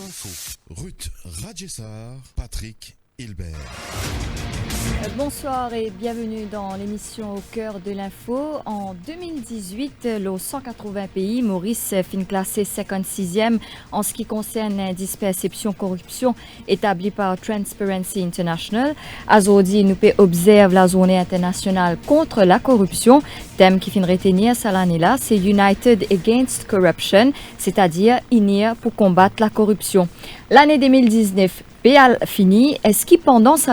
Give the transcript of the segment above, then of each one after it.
l'info. Ruth Radjessar, Patrick Hilbert. Bonsoir et bienvenue dans l'émission Au cœur de l'info. En 2018, les 180 pays, Maurice fin classé 56e en ce qui concerne l'indice perception corruption établi par Transparency International. Aujourd'hui, nous observons la journée internationale contre la corruption. Thème qui finit retenir cette année-là, c'est United Against Corruption, c'est-à-dire unir pour combattre la corruption. L'année 2019 fini. Est-ce que pendant cette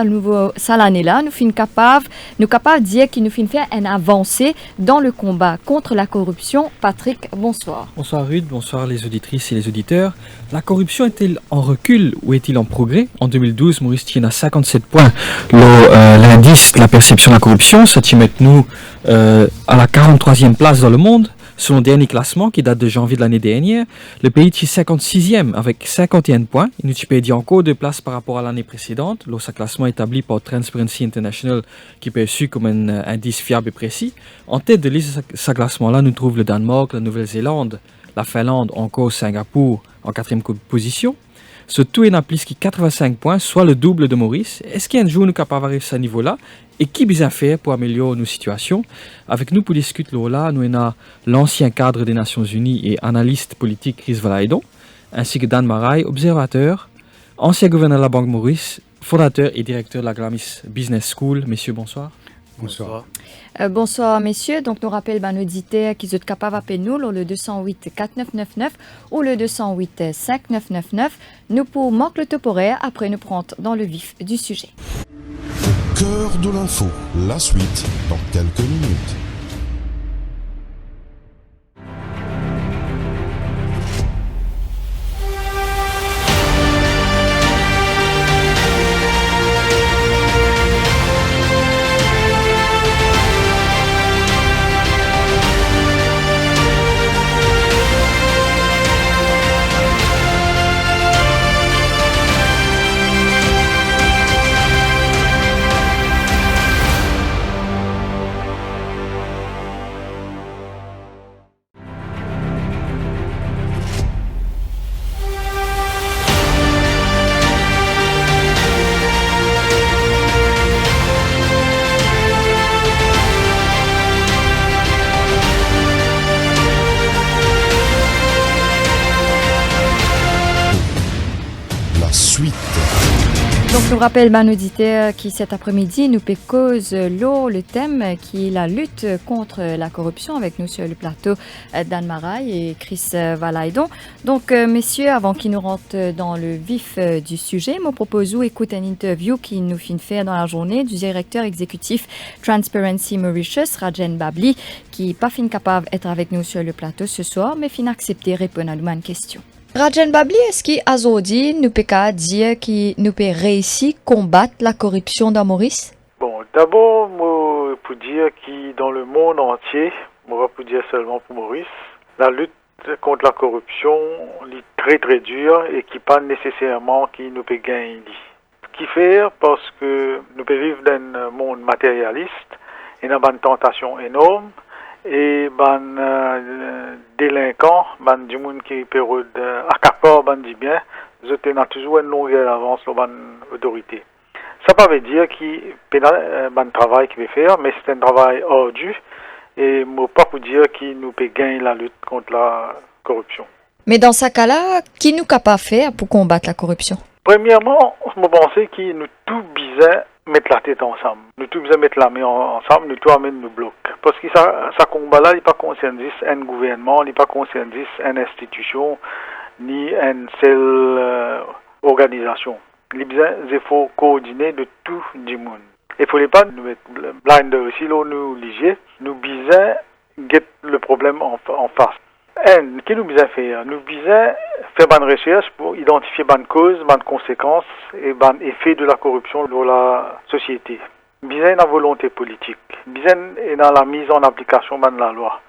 année-là, nous sommes capables de dire qu'il nous fait faire une avancée dans le combat contre la corruption? Patrick, bonsoir. Bonsoir Ruth, bonsoir les auditrices et les auditeurs. La corruption est-elle en recul ou est-il en progrès? En 2012, Maurice tient à 57 points l'indice de la perception de la corruption. Ça tient nous à la 43e place dans le monde. Selon le dernier classement qui date de janvier de l'année dernière, le pays est 56e avec 51 points. Il nous perdit encore 2 places par rapport à l'année précédente. Ce classement établi par Transparency International qui est perçu comme un indice fiable et précis. En tête de liste de ce classement-là, nous trouvons le Danemark, la Nouvelle-Zélande, la Finlande, encore Singapour en 4e position. Ce tout est à plus que 85 points, soit le double de Maurice. Est-ce qu'un jour nous sommes capables d'arriver à ce niveau-là? Et qui bien faire pour améliorer nos situations? Avec nous pour discuter là, nous avons l'ancien cadre des Nations Unies et analyste politique Chris Valaydon, ainsi que Dan Marais, observateur, ancien gouverneur de la Banque Maurice, fondateur et directeur de la Glamis Business School. Messieurs, bonsoir. Bonsoir. Bonsoir, messieurs. Donc, nous rappelons nos auditeurs qui sont capables d'appeler nous le 208 4999 ou le 208 5999. Nous pour manquer le temporaire, après nous prendre dans le vif du sujet. Au cœur de l'info, la suite dans quelques minutes. Donc, nous rappelle nos auditeurs qui cet après-midi nous cause le thème qui est la lutte contre la corruption avec nous sur le plateau Dan Marais et Chris Valaydon. Donc, messieurs, avant qu'ils nous rentrent dans le vif du sujet, je propose d'écouter une interview qui nous fait faire dans la journée du directeur exécutif Transparency Mauritius, Rajan Babli, qui n'est pas capable d'être avec nous sur le plateau ce soir, mais fin accepter répondre à une question. Rajan Babli, est-ce qu'aujourd'hui, nous pouvons dire que nous pouvons réussir à combattre la corruption dans Maurice? Bon, d'abord, moi, pour dire que dans le monde entier, moi, pour dire seulement pour Maurice, la lutte contre la corruption est très très dure et qui pas nécessairement qui nous peut gagner. Ce qui fait parce que nous pouvons vivre dans un monde matérialiste et dans une tentation énorme. Et délinquants, du monde qui peut accaparer du bien, ils ont toujours une longueur d'avance sur l'autorité. Ça ne veut pas dire qu'il y a un travail qu'il peut faire, mais c'est un travail ardu et je ne peux pas dire qu'il nous peut gagner la lutte contre la corruption. Mais dans ce cas-là, qui nous capable de faire pour combattre la corruption? Premièrement, je pense que nous tous besoin mettre la tête ensemble. Nous tous besoin mettre la main ensemble, nous tous amène nos blocs. Parce que ça combat-là, il n'est pas concerné un gouvernement, il n'est pas concerné une institution, ni une seule organisation. Il faut coordonner de tout le monde. Il ne faut pas nous mettre blind aussi, là, nous liger. Nous besoin get le problème en face. Qu'est-ce que nous besoin faire? Nous besoin faire une recherche pour identifier les causes, les conséquences et les effets de la corruption dans la société. Besoin la volonté politique, besoin dans la mise en application de la loi,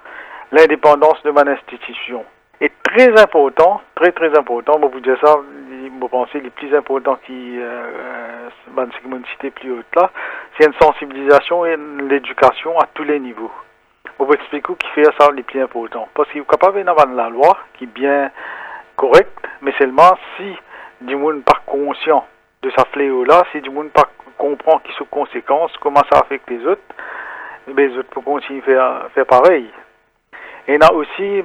l'indépendance de l'institution. Et très important, très important, je vous dire ça, je pense que le plus important qui est cité plus haut là, c'est une sensibilisation et l'éducation à tous les niveaux. Je vous explique qui fait ça le plus important. Parce qu'il est capable d'avoir la loi qui est bien correcte, mais seulement si du monde pas conscient de sa fléau-là, si du monde pas comprend qui sont conséquences, comment ça affecte les autres, les autres peuvent continuer à faire pareil. Et là aussi,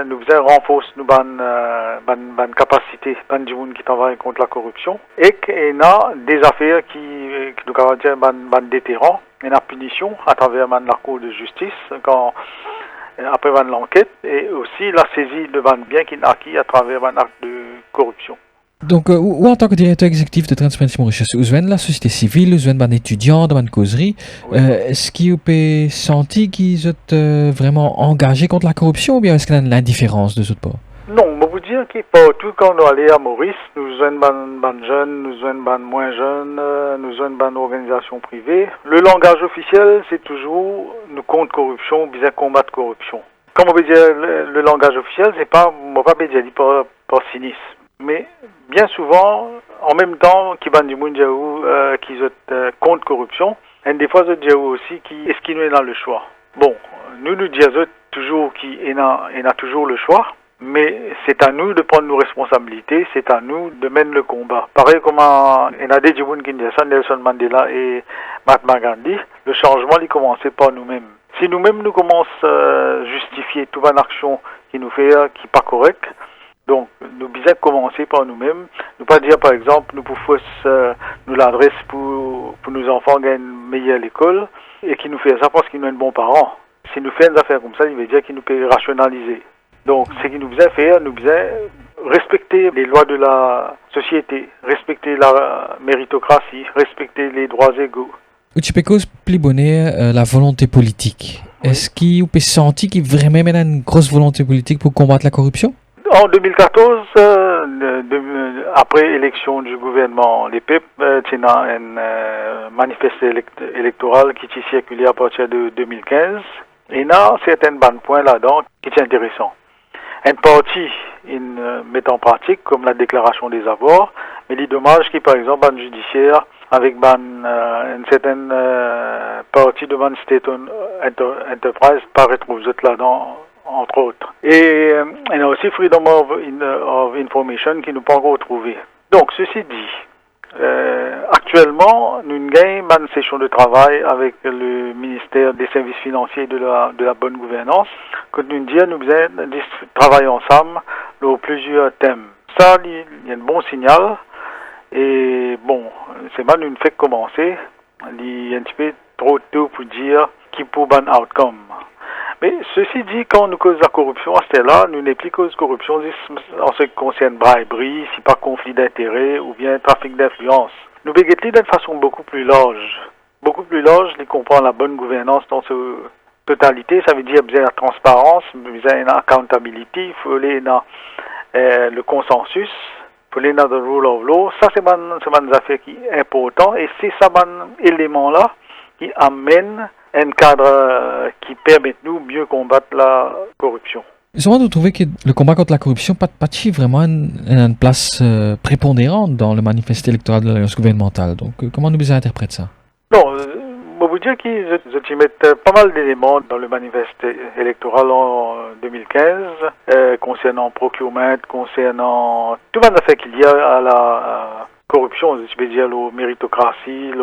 nous faisons renforcer nos capacités, du monde qui travaille contre la corruption. Et qu'il y a des affaires qui nous avons dire, déterrants, et la punition à travers la cour de justice, après l'enquête, et aussi la saisie de biens qui est acquis à travers un acte de corruption. Donc, ou en tant que directeur exécutif de Transparency Mauritius, vous avez la société civile, vous avez des étudiants, des causeries. Oui. Est-ce que vous avez senti qu'ils sont vraiment engagés contre la corruption ou bien est-ce qu'il y a de l'indifférence de ce part? Non, je vous dire que partout quand nous allons à Maurice, nous avons des jeunes, nous avons des moins jeunes, nous avons des organisations privées. Le langage officiel, c'est toujours nous contre corruption, bien combattre corruption. Comme on peut dire, le langage officiel, c'est pas, on va pas dire par cynisme. Mais bien souvent, en même temps, qui ban du monde qui sont contre corruption, et des fois, ils aussi est-ce qu'il nous est dans le choix. Bon, nous disons toujours qu'il y a toujours le choix, mais c'est à nous de prendre nos responsabilités, c'est à nous de mener le combat. Pareil comme il y a des gens qui disent ça, Nelson Mandela et Mahatma Gandhi, le changement il commençait par nous-mêmes. Si nous-mêmes nous commençons à justifier toute une action qui nous fait qui n'est pas correcte, donc, nous devons commencer par nous-mêmes. Nous pas dire, par exemple, nous pouvons nous l'adresse pour nos enfants gagner une meilleure école et qui nous fait ça parce qu'ils nous sont bons parents. Si nous faisons des affaires comme ça, il veut dire qu'ils nous peuvent rationaliser. Donc, ce qu'il nous faisait faire, nous faisait respecter les lois de la société, respecter la méritocratie, respecter les droits égaux. Tu peux cause plus bonner la volonté politique. Oui. Est-ce qu'il peut sentir qu'il y a vraiment une grosse volonté politique pour combattre la corruption? En 2014, après l'élection du gouvernement, les PEP, il y a un manifeste électoral qui est circulé à partir de 2015. Et il y a certains points là-dedans qui sont intéressants. Une partie, ils mettent en pratique, comme la déclaration des avoirs, mais les dommages qui, par exemple, dans le judiciaire, avec une certaine partie de man State Enterprise, pas retrouver là-dedans, entre autres. Et il y a aussi Freedom of Information qui nous pas encore trouvé. Donc, ceci dit, actuellement, nous gagnons une session de travail avec le ministère des Services financiers et de la bonne gouvernance. Quand nous disons, nous travaillons ensemble sur plusieurs thèmes. Ça, il y a un bon signal. Et bon, c'est mal une fait commencer. Il y a un petit peu trop tôt pour dire qui pour un outcome. Mais ceci dit, quand nous cause la corruption à ce là, nous n'est plus cause corruption en ce qui concerne briberie, si pas conflit d'intérêts ou bien trafic d'influence. Nous béguetons d'une façon beaucoup plus large. Beaucoup plus large, qui comprend la bonne gouvernance dans sa totalité. Ça veut dire bien la transparence, bien la accountability, il faut aller dans le consensus, il faut aller dans le rule of law. Ça, c'est une affaire qui est important et c'est ça, élément-là qui amène un cadre qui permet nous mieux combattre la corruption. Justement, vous trouvez que le combat contre la corruption n'a pas vraiment une place prépondérante dans le manifeste électoral de l'Alliance gouvernementale. Donc, comment nous interprétons ça? Non, je vous dire qu'ils mettent pas mal d'éléments dans le manifeste électoral en 2015, concernant procurement, concernant tout le affaire qu'il y a à la corruption, je veux dire, la méritocratie,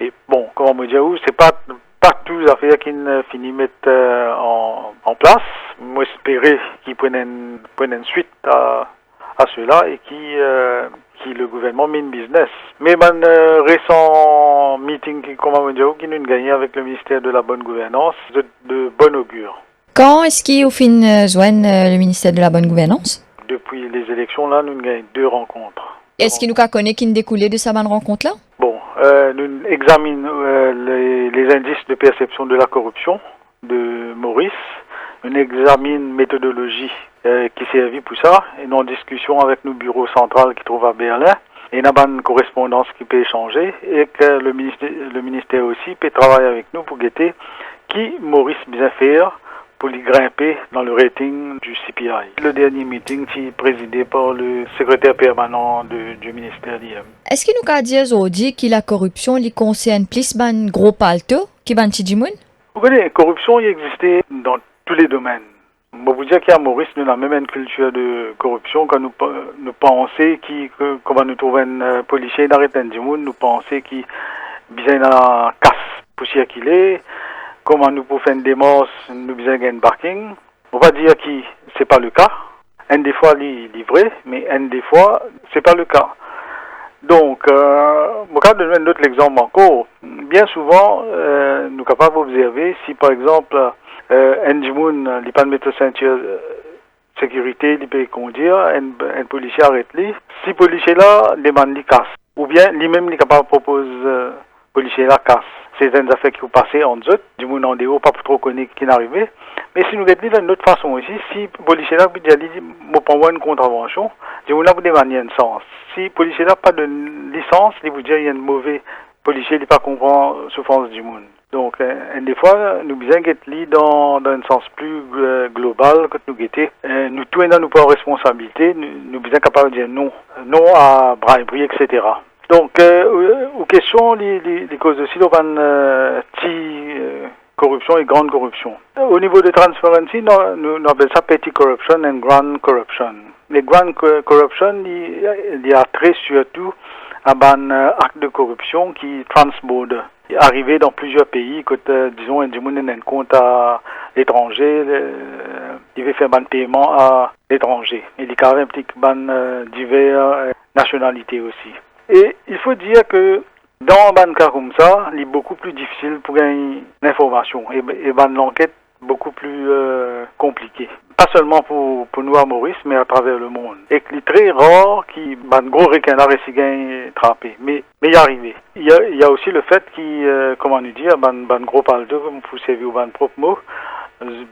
et bon, comment me dire, c'est pas toutes les affaires qui finissent mettre en place. Moi, j'espérais qu'ils prennent une suite à cela et qui le gouvernement mène business. Mais récent meeting comment me dire qui nous gagné avec le ministère de la bonne gouvernance de bon augure. Quand est-ce qu'il au fin joindre le ministère de la bonne gouvernance? Depuis les élections là, nous gagnons 2 rencontres. Est-ce qu'il nous connaît qui nous découlait de sa bonne rencontre là? Bon, nous examinons les indices de perception de la corruption de Maurice. Nous examinons méthodologie qui servit pour ça. Et nous en discussion avec nos bureaux central qui trouve à Berlin. Et nous avons une correspondance qui peut échanger et que le ministère aussi peut travailler avec nous pour guetter qui Maurice bien faire pour lui grimper dans le rating du CPI. Le dernier meeting est présidé par le secrétaire permanent du ministère d'IM. Est-ce que nous avons dit aujourd'hui que la corruption lui concerne plus un gros palto que un petit monde? Vous connaissez, la corruption il existait dans tous les domaines. Moi, vous dire qu'à Maurice, nous avons même une culture de corruption. Quand nous pensons comment nous trouvons un policier d'arrêter du monde, nous pensons qu'il besoin d'un casse pour circuler. Comment nous pouvons faire une démarche, nous besoin d'un parking. On va dire que c'est pas le cas. Un des fois, il est vrai, mais un des fois, c'est pas le cas. Donc, moi, quand je donne un autre exemple encore, bien souvent, nous sommes capables d'observer si, par exemple, un Jimoun, il n'a pas de mettre ceinture sécurité, il peut conduire, un policier arrête lui. Si le policier là demande lui casse, ou bien lui-même il est capable de proposer policier là casse. C'est une affaire qui vous passez en dessous, Jimoun en déo, pas trop connu qui n'est arrivé. Mais si nous regardons d'une autre façon aussi, si le policier là peut dire, moi prends une contravention, Jimoun là vous demandez un sens. Si le policier là pas de licence, il vous dit il y a un mauvais policier, il ne pas comprendre la souffrance du monde. Donc, des fois, nous besoin d'être dans un sens plus global que nous guetter. Nous tous nous prenons responsabilité, nous besoin capables de dire non, non à briberie, etc. Donc, aux questions, les causes aussi de corruption et grande corruption. Au niveau de transparency, nous appelons ça petty corruption et grand corruption. Les grand corruption, il y a très surtout à un acte de corruption qui transborde. Arrivé dans plusieurs pays, disons, un monde a un compte à l'étranger, il veut faire un paiement à l'étranger. Il y a un petit diverses nationalités aussi. Et il faut dire que dans un cas comme ça, il est beaucoup plus difficile pour gagner l'information et l'enquête beaucoup plus compliquée. Pas seulement pour nous à Maurice, mais à travers le monde. Et qu'il est très rare qu'il y ait un gros requin là et gagne trappé. Mais y arriver. Il y a aussi le fait qu'il, comment nous dire, un gros palde, comme vous savez, ou un propre mot.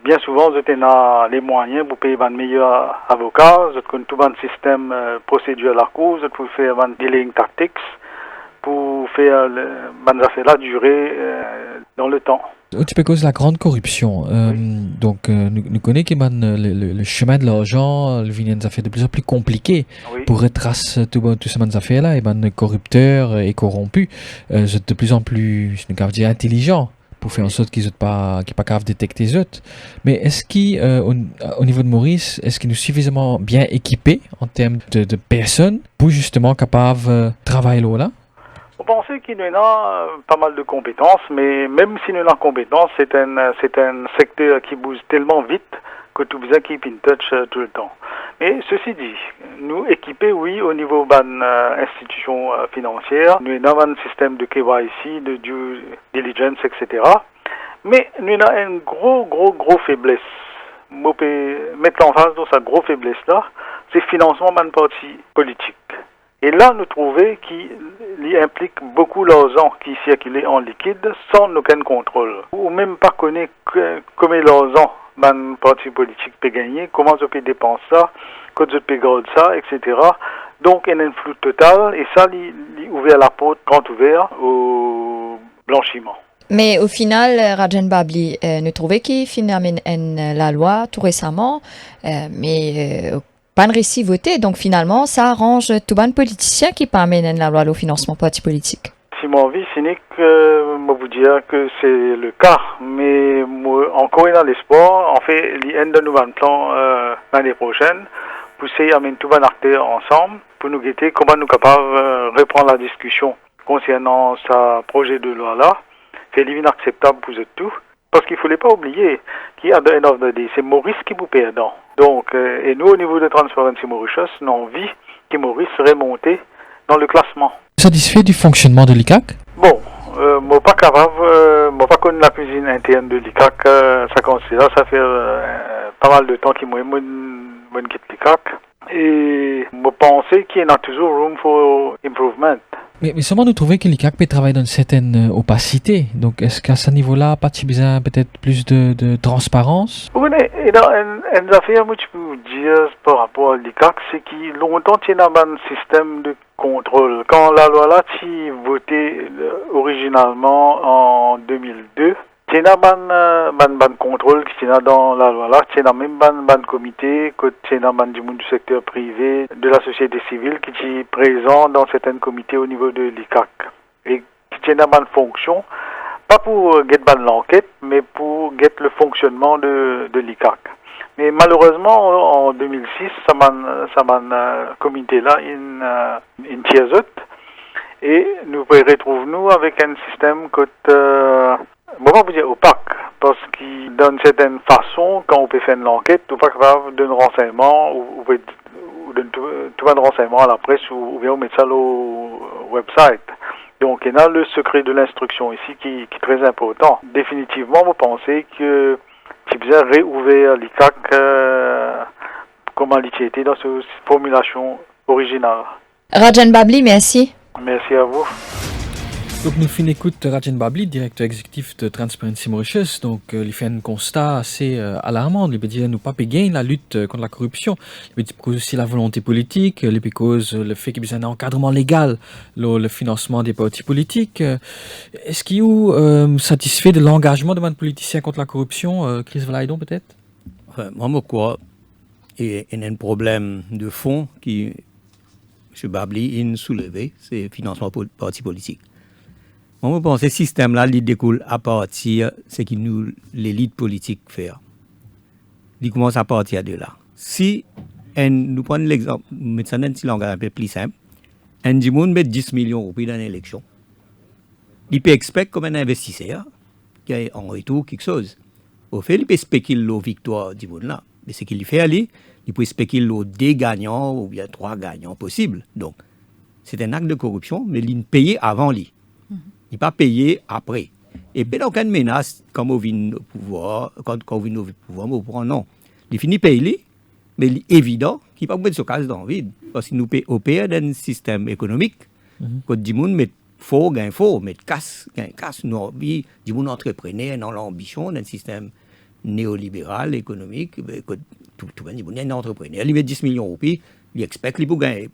Bien souvent, vous avez les moyens pour payer un meilleur avocat, vous avez tout un système procédure à la cause, vous pouvez faire un dealing tactics pour faire les affaires-là durer dans le temps. Un petit peu cause de la grande corruption. Donc, nous connaissons que le chemin de l'argent, le vient fait de plus en plus compliqué pour retracer toutes ces affaires-là. Et les corrupteurs et corrompus sont de plus en plus, je ne dire, intelligents pour faire en sorte qu'ils ne soient pas capables de détecter les autres. Mais est-ce qu'au niveau de Maurice, est-ce qu'ils nous suffisamment bien équipés en termes de personnes pour justement capables de travailler là? On pensait qu'il y a pas mal de compétences, mais même si nous avons compétences, c'est un secteur qui bouge tellement vite que tout besoin keep in touch tout le temps. Mais ceci dit, nous équipés, oui, au niveau d'une institution financière, nous avons un système de KYC, de due diligence, etc. Mais nous avons une gros faiblesse. Je peux mettre en face de cette grosse faiblesse-là, c'est le financement d'un parti politique. Et là, nous trouvons qu'il implique beaucoup d'argent qui circule en liquide sans aucun contrôle. Ou même pas connaître combien d'argent un parti politique peut gagner, comment je peux dépenser ça, quand je peux garder ça, etc. Donc, il y a un flou total et ça, il ouvert la porte grand ouvert au blanchiment. Mais au final, Rajan Babli, nous trouvons qu'il finalement la loi tout récemment, mais pas de récit voté, donc finalement, ça arrange tout le politicien qui pas amener la loi au financement parti politique. Si mon envie cynique, moi vous dire que c'est le cas, mais moi, encore dans l'espoir, en fait, il y a un de nouveaux plans l'année prochaine, pour essayer d'amener tout le acteurs ensemble, pour nous guetter comment nous sommes capables de reprendre la discussion concernant ce projet de loi-là. C'est inacceptable pour eux tous. Parce qu'il ne faut pas oublier qu'à the end of the day, c'est Maurice qui vous perdant. Donc, et nous, au niveau de Transparency Mauritius, nous avons envie que Maurice serait monté dans le classement. Satisfait du fonctionnement de l'ICAC? Bon, moi pas capable, moi pas connu la cuisine interne de l'ICAC, ça considère, ça fait pas mal de temps qu'il m'a quitte l'ICAC. Et moi pensais qu'il y en a toujours room for improvement. Mais seulement nous trouvons que l'ICAC peut travailler dans une certaine opacité. Donc, est-ce qu'à ce niveau-là, pas besoin peut-être plus de transparence? Oui, et dans une affaire, moi, je peux vous dire par rapport à l'ICAC, c'est qu'il longtemps, il y a un système de contrôle. Quand la loi là, tu voté originalement en 2002, il y a un contrôle qui est dans la loi là, il y a même un comité, il y a du monde du secteur privé, de la société civile qui est présent dans certains comités au niveau de l'ICAC. Et qui a une fonction, pas pour get l'enquête, mais pour get le fonctionnement de l'ICAC. Mais malheureusement, en 2006, ça m'a comité là, une tiers et nous retrouvons-nous avec un système que, moi, vous dire opaque, parce qu'il donne certaines façons, quand on peut faire une enquête, on n'est pas capable de donner renseignements, ou de tout un renseignement à la presse, ou bien on met ça au website. Donc, il y a le secret de l'instruction ici qui est très important. Définitivement, vous pensez que c'est bien réouvert l'ICAC comment il était dans cette formulation originale. Rajan Babli, merci. Merci à vous. Donc nous finissons écoute Rajan Babli, directeur exécutif de Transparency Mauritius. Donc il fait un constat assez alarmant. Il veut dire nous pas payer la lutte contre la corruption. Il veut dire cause aussi la volonté politique, il veut cause le fait qu'il y a un encadrement légal, le financement des partis politiques. Est-ce qu'il y a satisfait de l'engagement de notre politicien contre la corruption, Chris Valaydon peut-être? Moi je crois qu'il y a un problème de fond qui M. Babli a soulevé, c'est le financement des partis politiques. Moi, je pense que ce système-là, il découle à partir de ce que nous, l'élite politique, fait. Il commence à partir de là. Si nous prenons l'exemple, nous mettons un langage un peu plus simple, un monde met 10 millions de roupies dans une élection. Il peut expecter comme un investisseur qu'il y ait en retour quelque chose. Au fait, il peut spéculer la victoire du monde-là. Mais ce qu'il fait aller, il peut spéculer les 2 gagnants ou bien 3 gagnants possibles. Donc, c'est un acte de corruption, mais il paye avant lui. Il n'est pas payé après. Et puis, donc, une menace, quand on vient au pouvoir, on prend non. Il finit par payer, mais il est évident qu'il ne peut pas se casser dans le vide. Parce qu'il nous opère dans un système économique, quand du monde met faux, gain faux, met casse, gain casse. Nous avons du monde entrepreneur dans l'ambition d'un système néolibéral, économique. Tout le monde est un entrepreneur. Il met 10 millions de roupies, il expecte qu'il peut gagner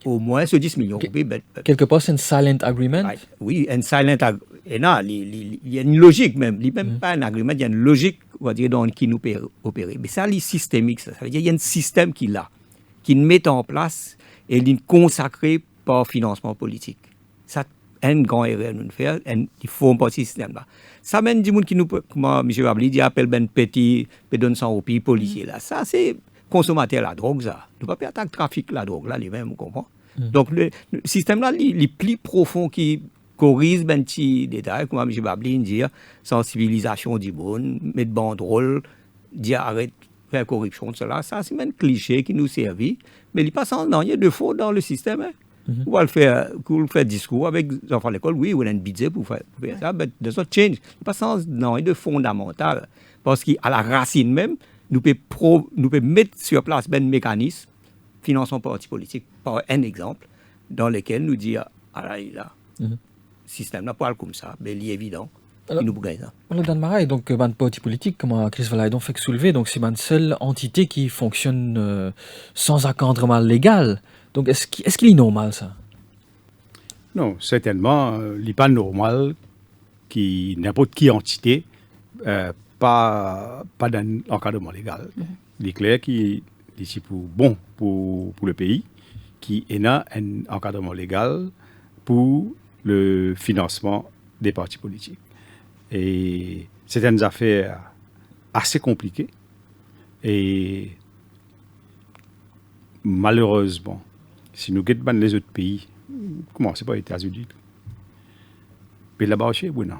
au moins ce 10 millions de roupies. Quelque part, c'est un silent agreement? Oui, un silent agreement. Il y a une logique même. Il n'y a même pas un agreement, il y a une logique, on va dire, dans qui nous peut opérer. Mais ça, c'est systémique. Ça veut dire qu'il y a un système qui met en place et il est consacré par financement politique. Ça, une grande erreur nous faire, il faut un petit système-là. Ça mène du monde qui nous, comme M. Babli dit, appelle ben petit, peut donner 100 roupies, policier là. Ça, c'est consommateur la drogue, ça. Nous ne pouvons pas attaquer le trafic la drogue là, lui-même, vous comprenez? Donc, le système-là, il est plus profond qui corrige ben petit détail, comme M. Babli dit, sensibilisation du monde, mettre banderole, dire arrête de faire corruption, cela. Ça, c'est même un cliché qui nous servit, mais il passe en il y a de faux dans le système. Hein. On va le faire discours avec les enfants de l'école, oui, on a un budget pour faire ça, mais de ça, change. Il passe en de fondamental, parce qu'à la racine même, nous pouvons mettre sur place un mécanisme, financement parti politique, par un exemple, dans lequel nous dit, ah là, système n'a pas comme ça, mais il est évident. Alors, nous pouvons ça. Alors, dans le marais, donc, le parti politique, comme Chris Valaydon fait soulever, donc, c'est une seule entité qui fonctionne sans encadrement légal. Donc, est-ce qu'il est normal, ça? Non, certainement, il n'est pas normal que n'importe qui entité pas d'un encadrement légal. Il est clair qu'il est bon pour le pays, qui est un encadrement légal pour le financement des partis politiques. Et c'est une affaire assez compliquée. Et malheureusement, si nous regardons les autres pays, commencez par les États-Unis, mais là-bas aussi, oui, non.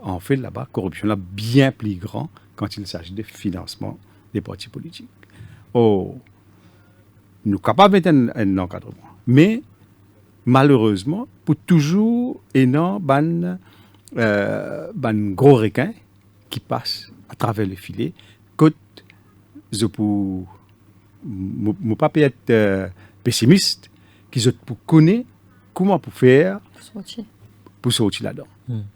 En fait, là-bas, la corruption est bien plus grande quand il s'agit de financement des partis politiques. Oh, nous sommes capables de mettre un encadrement. Mais, malheureusement, pour toujours, il y a un gros requin qui passe à travers le filet. Que je ne peux pas être pessimiste, qui je connais comment pour faire pour sortir là-dedans.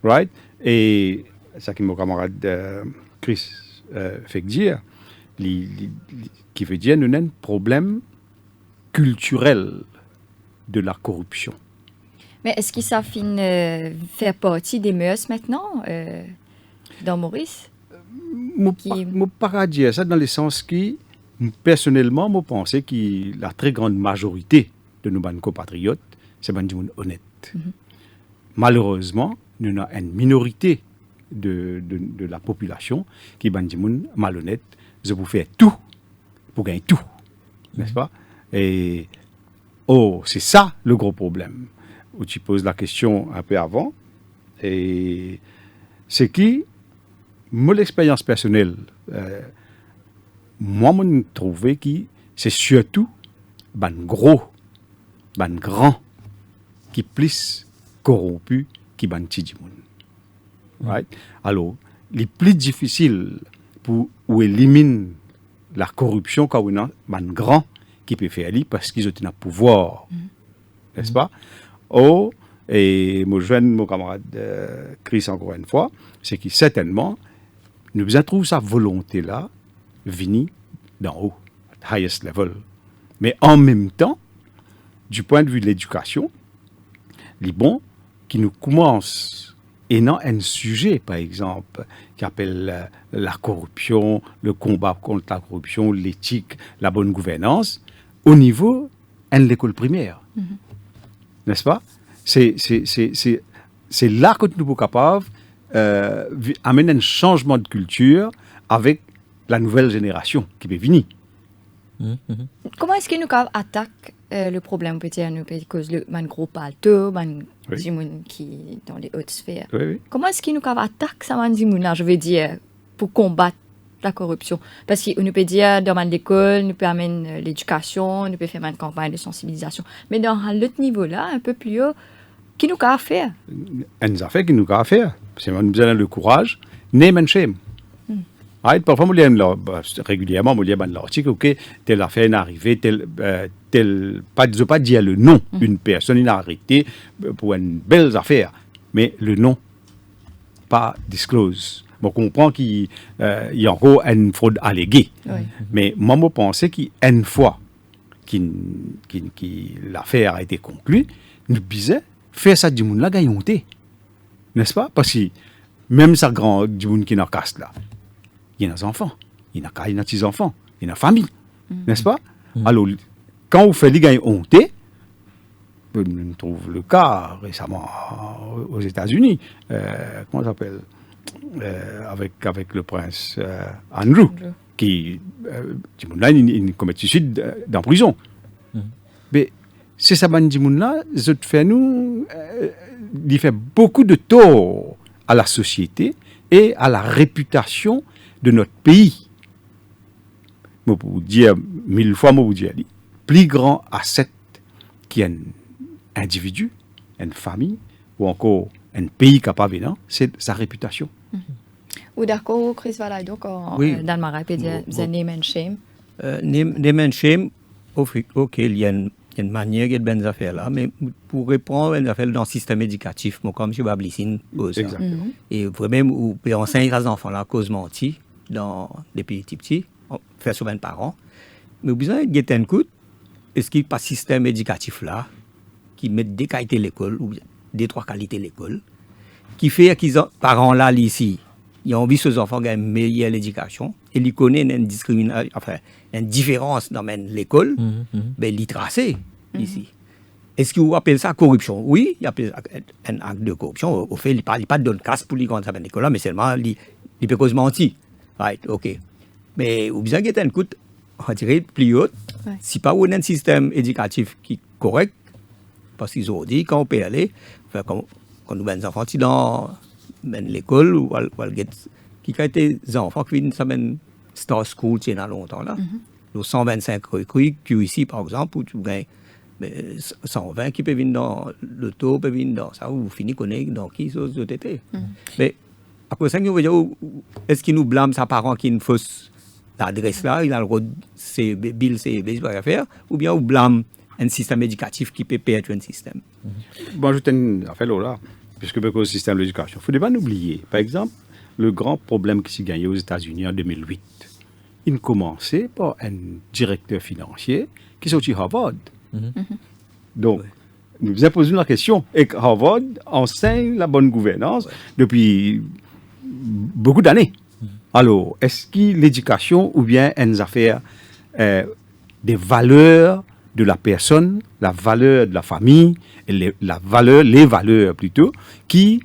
Right? Et ça que mon camarade Chris fait dire, qui veut dire nous avons un problème culturel de la corruption. Mais est-ce que ça finit faire partie des mœurs maintenant dans Maurice? Je ne peux pas dire ça dans le sens que, personnellement, je pense que la très grande majorité de nos compatriotes, c'est des gens honnêtes. Malheureusement, nous avons une minorité de la population qui est des gens malhonnêtes je vous fais tout pour gagner tout, n'est-ce pas? Et c'est ça le gros problème. Où tu poses la question un peu avant, et c'est qui, mon expérience personnelle, moi, je trouve que c'est surtout ban gros, ban grand, qui plus corrompu qui ban petit moun. Right? Alors, les plus difficiles pour éliminer la corruption quand on a ban grand qui peut faire parce qu'ils ont un pouvoir, n'est-ce pas? Et je joins mon camarade Chris encore une fois, c'est que certainement, nous avons trouvé sa volonté-là venir d'en haut, highest level. Mais en même temps, du point de vue de l'éducation, les bons qui nous commencent et non un sujet, par exemple, qui appelle la corruption, le combat contre la corruption, l'éthique, la bonne gouvernance, au niveau de l'école primaire. N'est-ce pas? C'est là que nous sommes capables d'amener un changement de culture avec la nouvelle génération qui peut venir. Comment est-ce que nous attaquons le problème? Peut-être nous cause le gros palto, qui dans les hautes sphères. Oui. Comment est-ce que nous attaquons ça, je veux dire, pour combattre la corruption? Parce qu'on peut dire, dans l'école, nous peut amener l'éducation, nous peut faire une campagne de sensibilisation. Mais dans l'autre niveau-là, un peu plus haut, qui nous a fait? Une affaire qui nous a fait. C'est nous avons le courage, name and shame. Parfois, régulièrement, je lis l'article, ok, telle affaire est arrivée, je ne veux pas dire le nom d'une personne, il a arrêté pour une belle affaire, mais le nom, pas disclose. On comprend qu'il y a encore une fraude alléguée. Mais moi, je pensais qu'une fois que l'affaire a été conclue, nous disions, faire ça du monde là, gagnons, n'est-ce pas? Parce que même ça grand du monde qui n'a casse là, il y a des enfants, il y a des petits-enfants, il y a une famille, n'est-ce pas? Alors, quand vous faites les gains hontés, on trouve le cas récemment aux États-Unis, comment ça s'appelle? Avec le prince Andrew, qui, là, il commet suicide dans prison. Mais c'est ça, là, il fait beaucoup de tort à la société et à la réputation de notre pays. Je peux vous dire 1000 fois, je vous dire, plus grand asset qu'un individu, une famille, ou encore un pays capable, c'est sa réputation. Ou d'accord, Chris Valay, donc dans le Marais, name and shame. Name and shame, ok, il y a une manière de bien affaires là, mais pour répondre à une affaire dans le système éducatif, comme M. Bablicine pose. Et vraiment, vous pouvez enseigner aux enfants là, cause menti, dans les pays petits, faire souvent les parents. Mais vous avez besoin de un coup, est-ce qu'il n'y a pas un système éducatif là, qui met des qualités de l'école, ou des trois qualités de l'école, qui fait que les parents là, ici, ils ont envie que ces enfants aient une meilleure éducation, et ils connaissent une discrimination, enfin, une différence dans l'école, ben, ils tracent ici. Est-ce que vous appelez ça corruption? Oui, il y a un acte de corruption. Au fait, il ne parle pas de donner casse pour les grands à l'école, mais seulement, il peut cause mentir. Right, ok. Mais vous avez besoin d'un coup, on dirait plus haut, si pas un système éducatif qui est correct, parce qu'ils ont dit, quand on peut aller, enfin, quand nous avons des enfants dans l'école, ou qui ont été des enfants qui viennent dans Star School, il y a longtemps là, nos 125 recrues, QIC par exemple, où tu gagnes 120 qui peuvent venir dans le taux, peuvent venir dans ça, ou vous finissez connaître dans qui sont les OTT. Mais à cause de ça, est-ce qu'ils nous blâment sa parent qui une fausse l'adresse là, il a le droit de c'est Bill, c'est pas faire, ou bien on blâme un système éducatif qui peut perdre un système. Bon, je une affaire là, puisque le système d'éducation. Il ne faut pas oublier, par exemple, le grand problème qui s'est gagné aux États-Unis en 2008. Il commençait par un directeur financier qui sortit Harvard. Donc, nous imposons la question, et Harvard enseigne la bonne gouvernance depuis beaucoup d'années. Alors, est-ce que l'éducation ou bien une affaire des valeurs de la personne, la valeur de la famille, et les valeurs plutôt, qui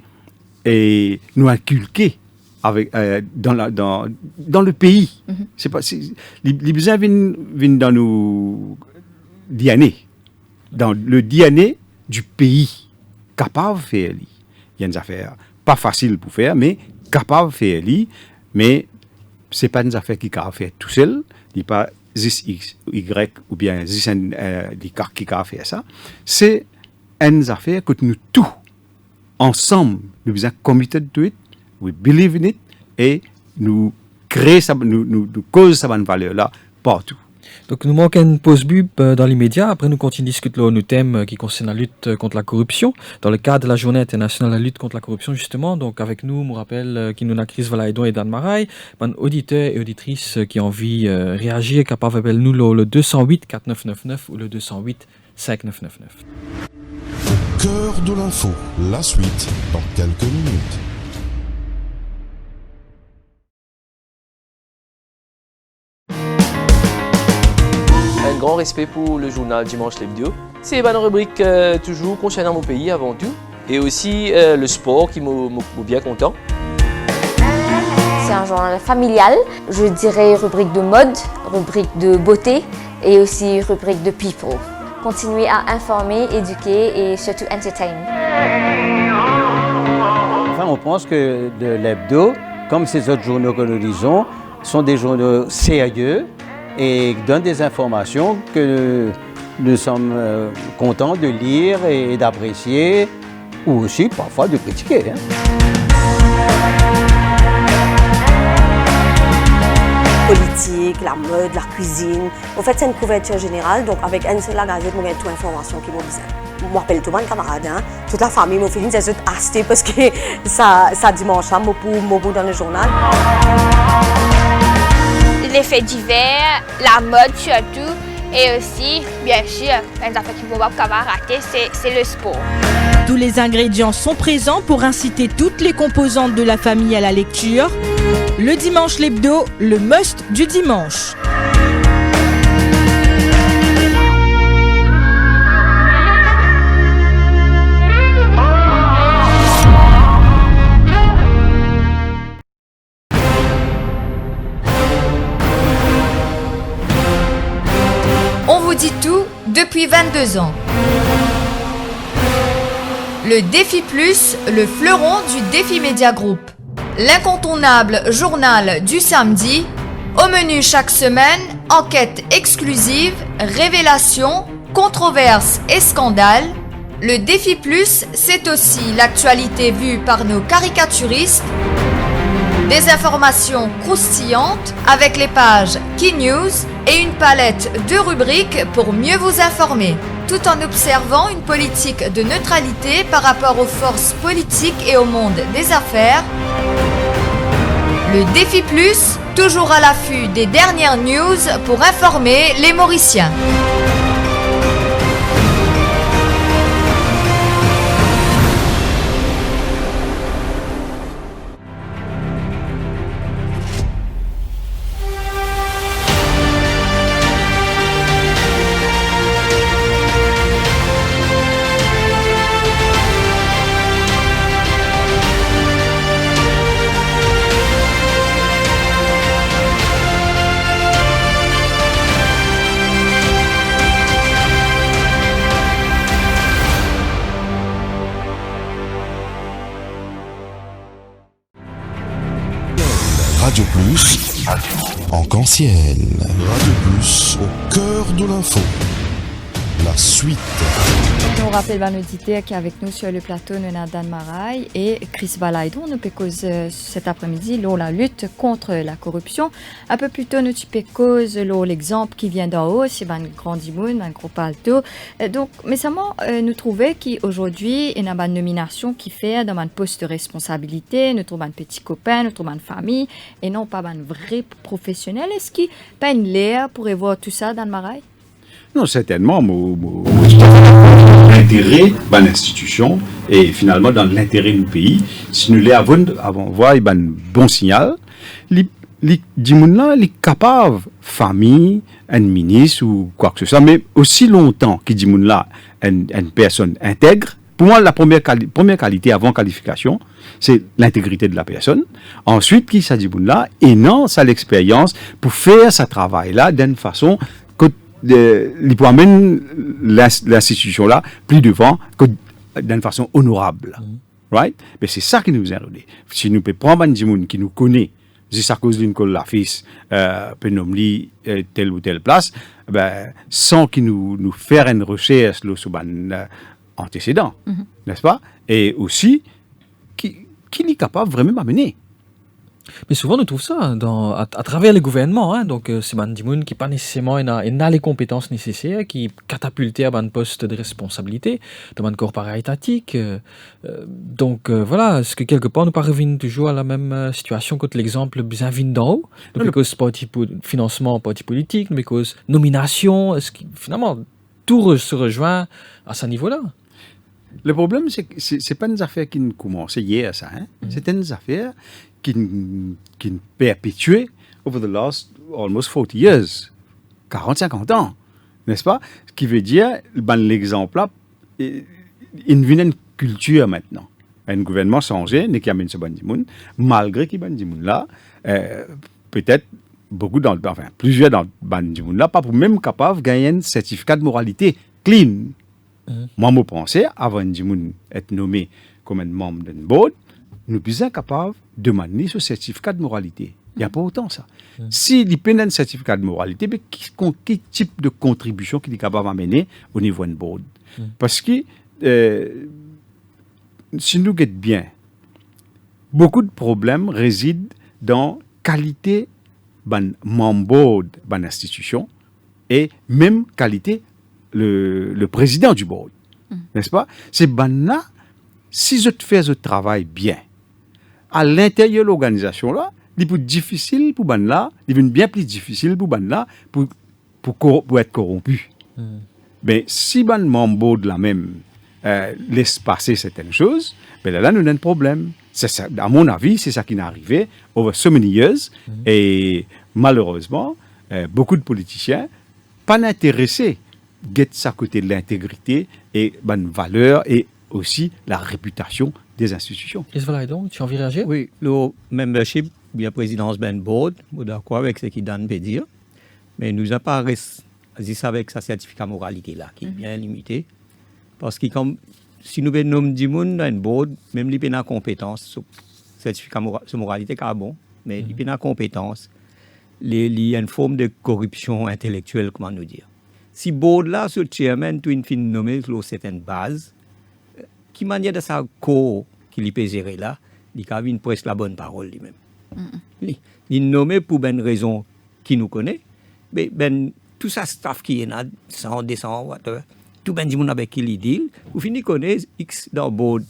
nous inculquent avec, dans le pays. C'est pas, les besoins viennent dans nos DNA, dans le DNA du pays, capable de faire. Il y a des affaires pas faciles pour faire, mais capable de faire. Mais c'est pas une affaire qui capable de faire tout seul. Il n'y a pas 10 X, Y ou bien 10 qui capable de faire ça. C'est une affaire que nous tous, ensemble, nous sommes committed to it, we believe in it, et nous créons, nous causons cette valeur-là partout. Donc nous manquons une pause pub dans l'immédiat. Après nous continuons à discuter nos thèmes qui concernent la lutte contre la corruption. Dans le cadre de la journée internationale de la lutte contre la corruption justement. Donc avec nous, je rappelle qui nous a Chris Valaidon et Dan Marais, auditeurs et auditrices qui ont envie de réagir, capable d'appeler nous le 208 4999 ou le 208 5999. Au cœur de l'info, la suite dans quelques minutes. Un grand respect pour le journal Dimanche l'Hebdo. C'est une rubrique toujours concernant mon pays avant tout. Et aussi le sport qui m'a bien content. C'est un journal familial, je dirais rubrique de mode, rubrique de beauté et aussi rubrique de people. Continuer à informer, éduquer et surtout entertain. Enfin, on pense que l'hebdo, comme ces autres journaux que nous lisons, sont des journaux sérieux et donnent des informations que nous sommes contents de lire et d'apprécier, ou aussi parfois de critiquer. Politique, la mode, la cuisine. En fait, c'est une couverture générale, donc avec une seule gazette, on a toute l'information qui m'a besoin. Je m'appelle tout le monde camarade, toute la famille m'a fait c'est acheté parce que ça dimanche, pour dans le journal. Les faits divers, la mode surtout, et aussi, bien sûr, une affaire qui ne va pas rater, c'est le sport. Tous les ingrédients sont présents pour inciter toutes les composantes de la famille à la lecture. Le dimanche l'hebdo, le must du dimanche. On vous dit tout depuis 22 ans. Le Défi Plus, le fleuron du Défi Média Group. L'incontournable journal du samedi. Au menu chaque semaine, enquêtes exclusives, révélations, controverses et scandales. Le Défi Plus, c'est aussi l'actualité vue par nos caricaturistes. Des informations croustillantes avec les pages Key News et une palette de rubriques pour mieux vous informer, tout en observant une politique de neutralité par rapport aux forces politiques et au monde des affaires. Le Défi Plus, toujours à l'affût des dernières news pour informer les Mauriciens. Radio Plus, en Canciel. Radio Plus, au cœur de l'info. La suite. On rappelle ben, l'auditeur qui est avec nous sur le plateau, nous avons Dan Marais et Chris Valaidon. Nous cause cet après-midi la lutte contre la corruption. Un peu plus tôt, nous cause l'exemple qui vient d'en haut, c'est un grand dimoun, un gros palto. Donc, mais seulement, nous trouvons qu'aujourd'hui, il y a une nomination qui fait dans un poste de responsabilité. Nous trouvons un petit copain, nous trouvons une famille et non pas un vrai professionnel. Est-ce qu'il n'y a pas une l'air pour voir tout ça, Dan Marais? Non, certainement, l'intérêt de l'institution et finalement dans l'intérêt du pays, si nous l'avons voir un bon signal, les gens sont capables, famille, un ministre ou quoi que ce soit, mais aussi longtemps que les gens une personne intègre pour moi, la première qualité avant qualification, c'est l'intégrité de la personne. Ensuite, qui s'agit de là, et non, ça l'expérience pour faire ce travail-là d'une façon que il peut amener l'institution-là plus devant que d'une façon honorable. Right? Mais c'est ça qui nous a donné. Si nous pouvons prendre un gens qui nous connaît, si ça cause d'une colle la fils, peut nommer telle ou telle place, ben, sans qu'il nous faire une recherche sur un antécédent, n'est-ce pas? Et aussi, qui est capable vraiment d'amener. Mais souvent, on trouve ça à travers les gouvernements. Hein. Donc, c'est des gens qui pas nécessairement n'a les compétences nécessaires, qui catapultent à un poste de responsabilité dans un corps étatique. Donc, voilà, est-ce que quelque part, nous pas revenir toujours à la même situation que l'exemple bien vient d'en haut? Donc, cause financement parti politique, mais cause nomination, est-ce que finalement, tout se rejoint à ce niveau-là? Le problème, c'est que c'est pas une affaire qui ne commence hier, ça. Hein? C'est une affaire qui perpétué over the last almost 40 years, 40-50 ans, n'est-ce pas? Ce qui veut dire, l'exemple là, il vient une culture maintenant. Un gouvernement changé, n'est qu'à ce bandimoun, malgré qu'il bandimoun là, peut-être plusieurs dans le bandimoun là, pas pour même capable de gagner un certificat de moralité clean. Moi, je pensais, avant d'être nommé comme un membre d'un board, nous sommes capables de demander ce certificat de moralité. Il n'y a pas autant ça. S'il y a un certificat de moralité, mais quel type de contribution qu'il est capable d'amener au niveau d'un board? Parce que, si nous regardons bien, beaucoup de problèmes résident dans la qualité de membre de l'institution et même qualité le président du board. N'est-ce pas? C'est là, si je fais ce travail bien, à l'intérieur de l'organisation là, il est plus difficile pour là, il est bien plus difficile pour là pour être corrompu. Mais si ban membre de la même laisse passer certaines choses, ben là nous avons un problème. C'est ça, à mon avis, c'est ça qui est arrivé over so many years. Et malheureusement, beaucoup de politiciens pas intéressés guettent ça côté de l'intégrité et bonne valeur et aussi la réputation des institutions. Et voilà donc, tu as envie de réagir? Oui, le membership, bien présidence ben board, je suis d'accord avec ce qu'il donne peut dire, mais nous avons pas dit ça avec sa certificat moralité là, qui est bien limité, parce que comme si nous nommons du monde dans une board, même les pénales compétences, certificat moralité c'est bon, mais les pénales compétences, il y a une forme de corruption intellectuelle, comment nous dire. Si board là, ce chairman, tout une fin nommé sur certaines bases, qui manière de sa co qui peut gérer là, il a une presque la bonne parole lui-même. Il nommé pour une raison qui nous connaît, mais tout ça staff qui est là, 100, 200, whatever, tout ben du monde avec qui il deal, vous finissez connaître X dans le board,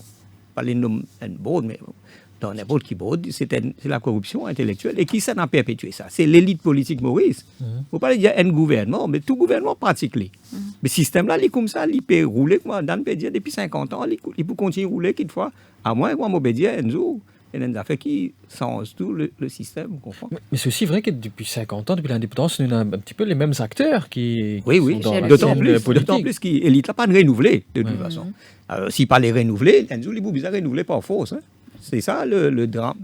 pas les noms un board, mais dans n'importe qui board, c'est la corruption intellectuelle. Et qui ça n'a perpétué ça? C'est l'élite politique Maurice. Vous parlez dire un gouvernement, mais tout gouvernement pratique. Mais le système là, il est comme ça, il peut rouler, comme Dan peut dire, depuis 50 ans, il peut continuer à rouler quelquefois, à moins qu'on peut dire un jour. Il y a des affaires qui changent tout le système, vous comprenez? Mais c'est aussi vrai que depuis 50 ans, depuis l'indépendance, nous avons un petit peu les mêmes acteurs qui oui, sont dans d'autant la plus que l'élite n'a pas de renouvelé, de toute façon. Alors, s'il pas les renouveler, un jour, il faut bien renouveler par force. Hein. C'est ça le drame,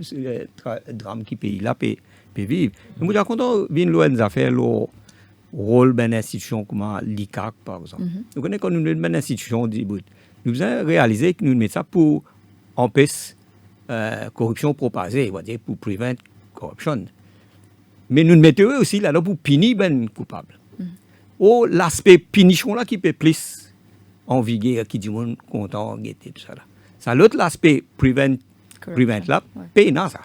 drame qui pays là peut vivre. Moi, je suis content de voir des affaires, le rôle d'une institution comme l'ICAC, par exemple. Nous connaissons quand nous avons une institution, nous avons réalisé que nous mettons ça pour empêcher corruption propagée, on va dire, pour prevent corruption. Mais nous mettons aussi là pour punir les coupables. Ou l'aspect punition là qui peut plus en vigueur, qui dit monde content, guetter, tout ça là. Ça l'autre l'aspect prevent là, paye dans ça.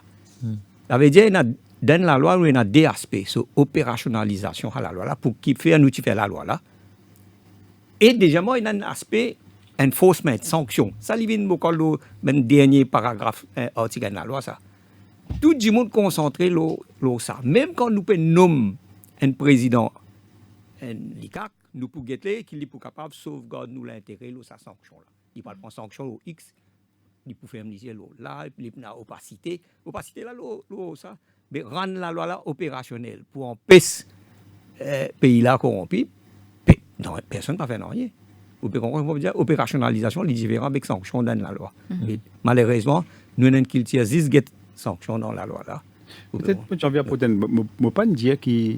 Ça veut dire dans la loi, il y a deux aspects, sur opérationnalisation de la loi là, pour qui fait nous faire la loi là. Et déjà, il y a un aspect enforcement, sanction. Ça, il vient beaucoup le dernier paragraphe article de la loi ça. Tout le monde concentré ça. Même quand nous nommons un président, un l'ICAC, nous pouvons guetter qu'il est capable de sauvegarder nous l'intérêt de sa sanction là. Il parle de sanction au X. Il peut faire là, il y a opacité là, ça, mais rendre la loi là opérationnelle pour empêcher pays là corrompu, non, personne ne peut faire rien. opérationnalisation les différents avec sanctions dans la loi. Et malheureusement, nous n'avons qu'il y a 10 sanctions dans la loi là. Peut-être, j'en viens pour ne pas dire que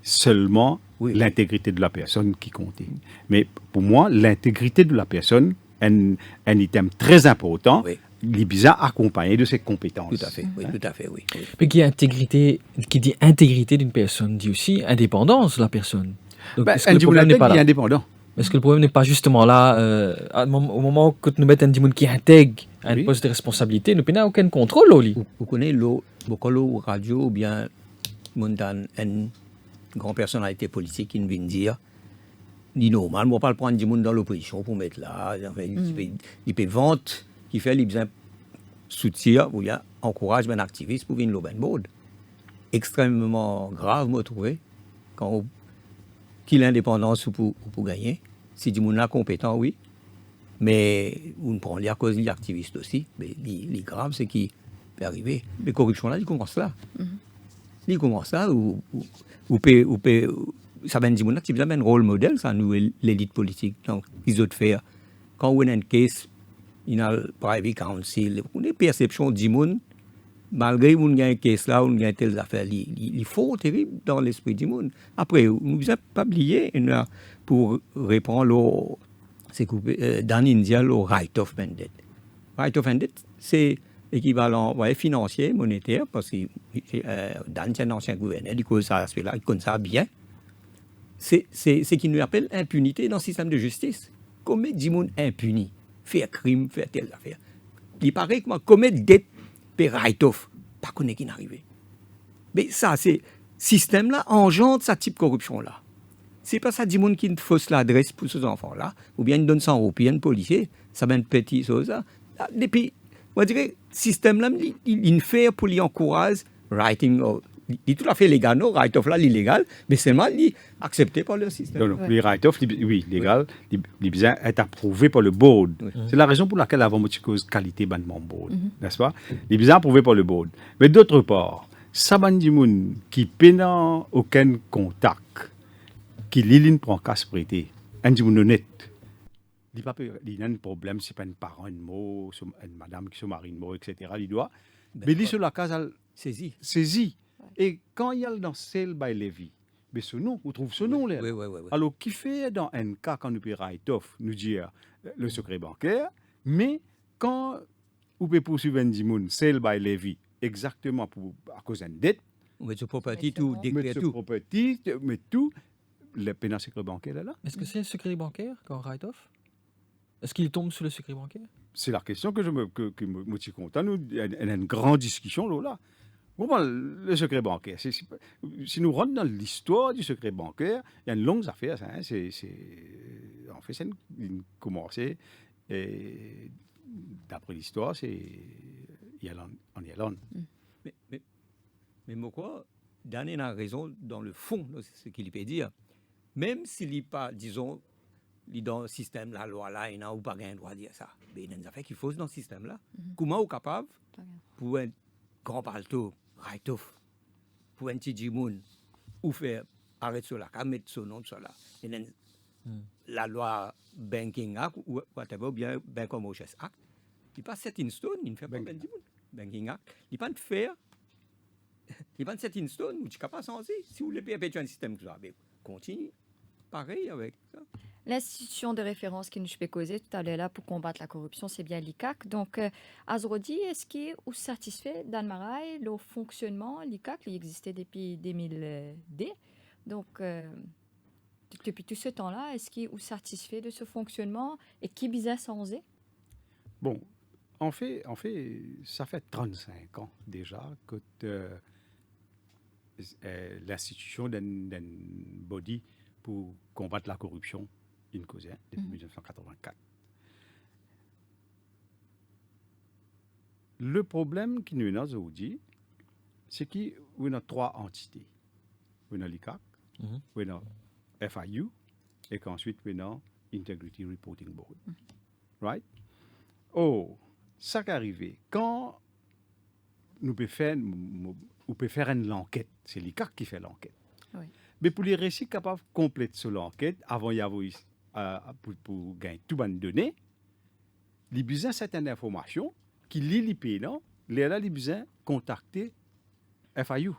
seulement l'intégrité de la personne qui comptait. Mais pour moi, l'intégrité de la personne est un item très important. Il est accompagné de ses compétences. Tout à fait, oui, tout à fait, oui. Mais qui dit intégrité d'une personne dit aussi indépendance de la personne. Donc, est-ce que le problème n'est pas là? Indépendant. Est-ce que le problème n'est pas justement là, au moment où nous mettons un monde qui intègre un poste de responsabilité, nous n'avons aucun contrôle, Oli. Vous connaissez beaucoup radio ou bien une grande personnalité politique qui vient dire, dit normal, moi pas le prendre du monde dans l'opposition pour mettre là, il peut vendre, qui fait les besoins soutien ou bien encourage un activiste pour venir l'open board. Extrêmement grave, moi trouvé, quand qu'il a l'indépendance pour gagner. Si du monde là compétent, oui. Mais on prend les à cause des activistes aussi. Mais les grave, c'est qui peut arriver. Mais corruption là, il commence là. Il commence là, ou ça va dire que c'est un rôle modèle, ça, nous, l'élite politique. Donc, ils autres faire. Quand on a une case, il y a le private council, on a une perception du monde, malgré qu'on a une case là, on a telles affaires, il faut terrible dans l'esprit du monde. Après, nous n'avons pas oublié, pour répondre dans l'India, le right of mandate. Right of mandate, c'est équivalent financier, monétaire, parce que Dan, c'est un ancien gouverneur, il connaît ça bien. C'est ce qui nous appelle impunité dans le système de justice. Commettre du monde impuni, faire crime, faire telle affaire. Il paraît que moi, commettre dette, per right-off, pas qu'on est qui n'arrive. Mais ça, c'est système-là engendre ce type de corruption-là. C'est pas ça du monde qui fausse l'adresse pour ces enfants-là, ou bien il donne 100 euros, puis un policier, ça va être petit, ça. Et puis, on dirait, système-là, il fait pour lui encourager writing. Il est tout à fait légal, non? Write-off là, illégal, mais seulement il est accepté par le système. Non, les write-off, oui, légal, il besoin être approuvé par le board. C'est la raison pour laquelle avant moi cause qualité bandement board, n'est-ce pas? Il besoin approuvé par le board. Mais d'autre part, ça bandimoun qui pénant aucun contact, qui l'île prend casse prêté, un dimoun honnête. Il n'y a pas de problème, c'est pas un parent, un mot, une madame qui se marie, un mot, etc. Il doit. Mais il sur la case saisi. Et quand il y a dans celle by Levy, mais ce nom, on trouve ce nom là. Oui. Alors, qui fait dans un cas quand nous peut write-off, nous dire le secret bancaire, mais quand on peut poursuivre un dimoun, celle by Levy, exactement à cause d'une dette, on met sur property tout, déclare tout. Property, mais tout, le pénal secret bancaire là. Est-ce que c'est le secret bancaire quand write-off? Est-ce qu'il tombe sur le secret bancaire? C'est la question que je me suis content. Nous, il y a une grande discussion là. Comment le secret bancaire? Si nous rentrons dans l'histoire du secret bancaire, il y a une longue affaire. Ça, hein, en fait, c'est commencé. Et d'après l'histoire, c'est en Irlande. Mais pourquoi Dan a raison dans le fond, c'est ce qu'il peut dire. Même s'il n'est pas, disons, dans le système, la loi là, il n'a pas le droit de dire ça. Mais il y a des affaires qu'il faut dans le système là. Comment on est capable, pour un grand palto, write-off, pour un petit moun, ou faire arrêter cela, mettre son nom de cela. La loi Banking Act, ou whatever, bien Bank Promotions Act, il pas set in stone, il ne fait pas Banking Act. Il pas faire, il pas set in stone, ou tu n'es pas censé. Si vous voulez perpétuer un système que vous avez, continue. Pareil avec ça. L'institution de référence qui nous fait causer tout à l'heure là pour combattre la corruption, c'est bien l'ICAC. Donc, Azrodi, est-ce qu'il est satisfait d'Anne-Marie le fonctionnement l'ICAC? Il existait depuis 2010. Donc, depuis tout ce temps-là, est-ce qu'il est satisfait de ce fonctionnement et qui bizarre sans eux? Bon, en fait, ça fait 35 ans déjà que l'institution d'un body pour combattre la corruption depuis 1984. Le problème qui nous est aujourd'hui, c'est qu'il y a 3 entités. Il y a l'ICAC, il y a FIU, et qu'ensuite il y a Integrity Reporting Board. Right? Oh, ça qui est arrivé, quand nous pouvons faire une enquête, c'est l'ICAC qui fait l'enquête. Oui. Mais pour les récits capables de compléter sur l'enquête, avant il y avait pour gagner tout bonne données, il a besoin de certaines informations qui lit les pays, non? Il a besoin de contacter FIU.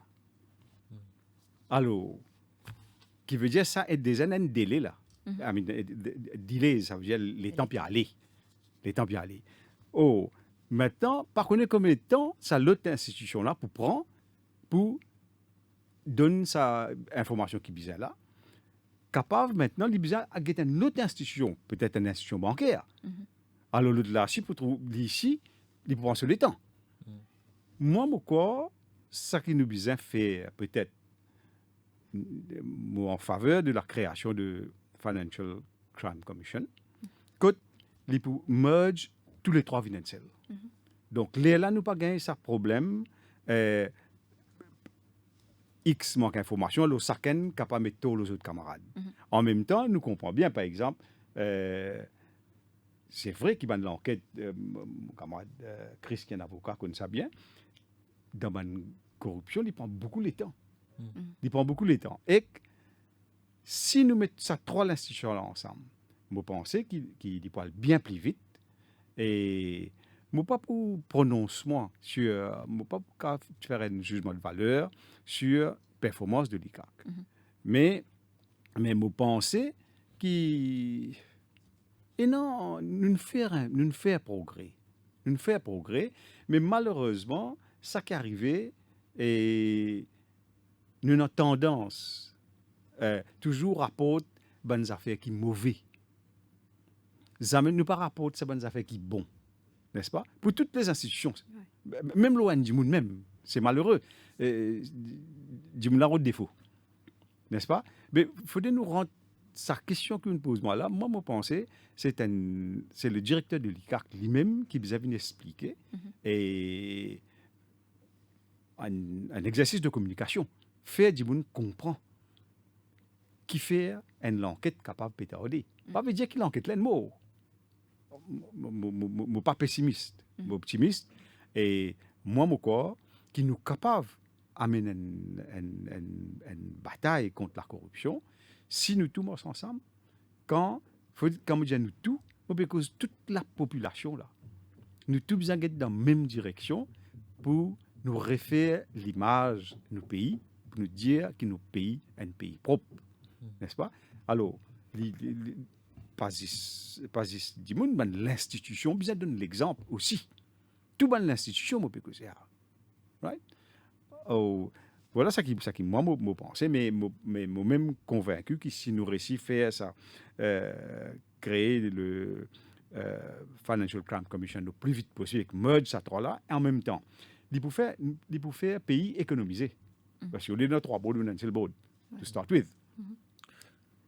Alors, qui veut dire ça est déjà un délai là. Délai, ça veut dire les temps puis aller. Les temps puis aller. Oh, maintenant, par contre, combien de temps ça l'autre institution là pour prendre, pour donner sa information qui bizarre là, capable maintenant, il bizarre à get une autre institution, peut-être une institution bancaire. Alors l'autre là, si pour trouver ici, il prend sur le temps. Moi, quoi, ça qui nous bizarre fait peut-être en faveur de la création de Financial Crime Commission, quand il peut merge tous les trois financiers. Donc, là, nous pas gagné ça problème. X manque d'informations, alors chacun capable de mettre tous les autres camarades. En même temps, nous comprenons bien, par exemple, c'est vrai qu'il y a de l'enquête, mon camarade Chris, qui est un avocat, connaît ça bien, dans la corruption, il prend beaucoup de temps. Il prend beaucoup de temps. Et si nous mettons ça trois institutions là ensemble, je pense qu'il peut aller bien plus vite. Et je ne pas pour prononcement sur, je pas faire un jugement de valeur sur la performance de l'ICAC. Mais je pense qu'il et non, nous faisons progrès. Nous faisons progrès, mais malheureusement, ça qui est arrivé, et nous avons tendance toujours à rapporter bonnes affaires qui sont mauvaises. Jamais nous pas rapporter ces bonnes affaires qui sont bonnes. N'est-ce pas? Pour toutes les institutions. Même l'ONG, même, c'est malheureux. Dis-moi la route défaut. N'est-ce pas? Mais il faudrait nous rendre sa question que nous pose moi là. Moi, je pense c'est le directeur de l'ICAC lui-même qui vous a expliqué et un exercice de communication. Faire du monde comprend qui fait une enquête capable de pétarder. Pas veut dire qu'il enquête là de mots. Je ne suis pas pessimiste, je suis optimiste. Et moi, mon corps, qui nous capable d'amener une bataille contre la corruption, si nous tous ensemble, quand nous disons nous tous, parce que toute la population, là, nous tous besoin d'être dans la même direction pour nous refaire l'image de nos pays, pour nous dire que nos pays est un pays propre. N'est-ce pas? Alors, pas juste du monde, mais l'institution, besoin de donner l'exemple aussi. Tout le monde l'institution, je peux dire ça. Right? Oh, voilà ça qui moi, je pense, mais je suis même convaincu que si nous réussissons à faire ça, créer le Financial Crime Commission le plus vite possible, avec merge ça trois-là, et en même temps, il peut faire pays économiser. Parce qu'on est dans trois boards, c'est le board, to start with.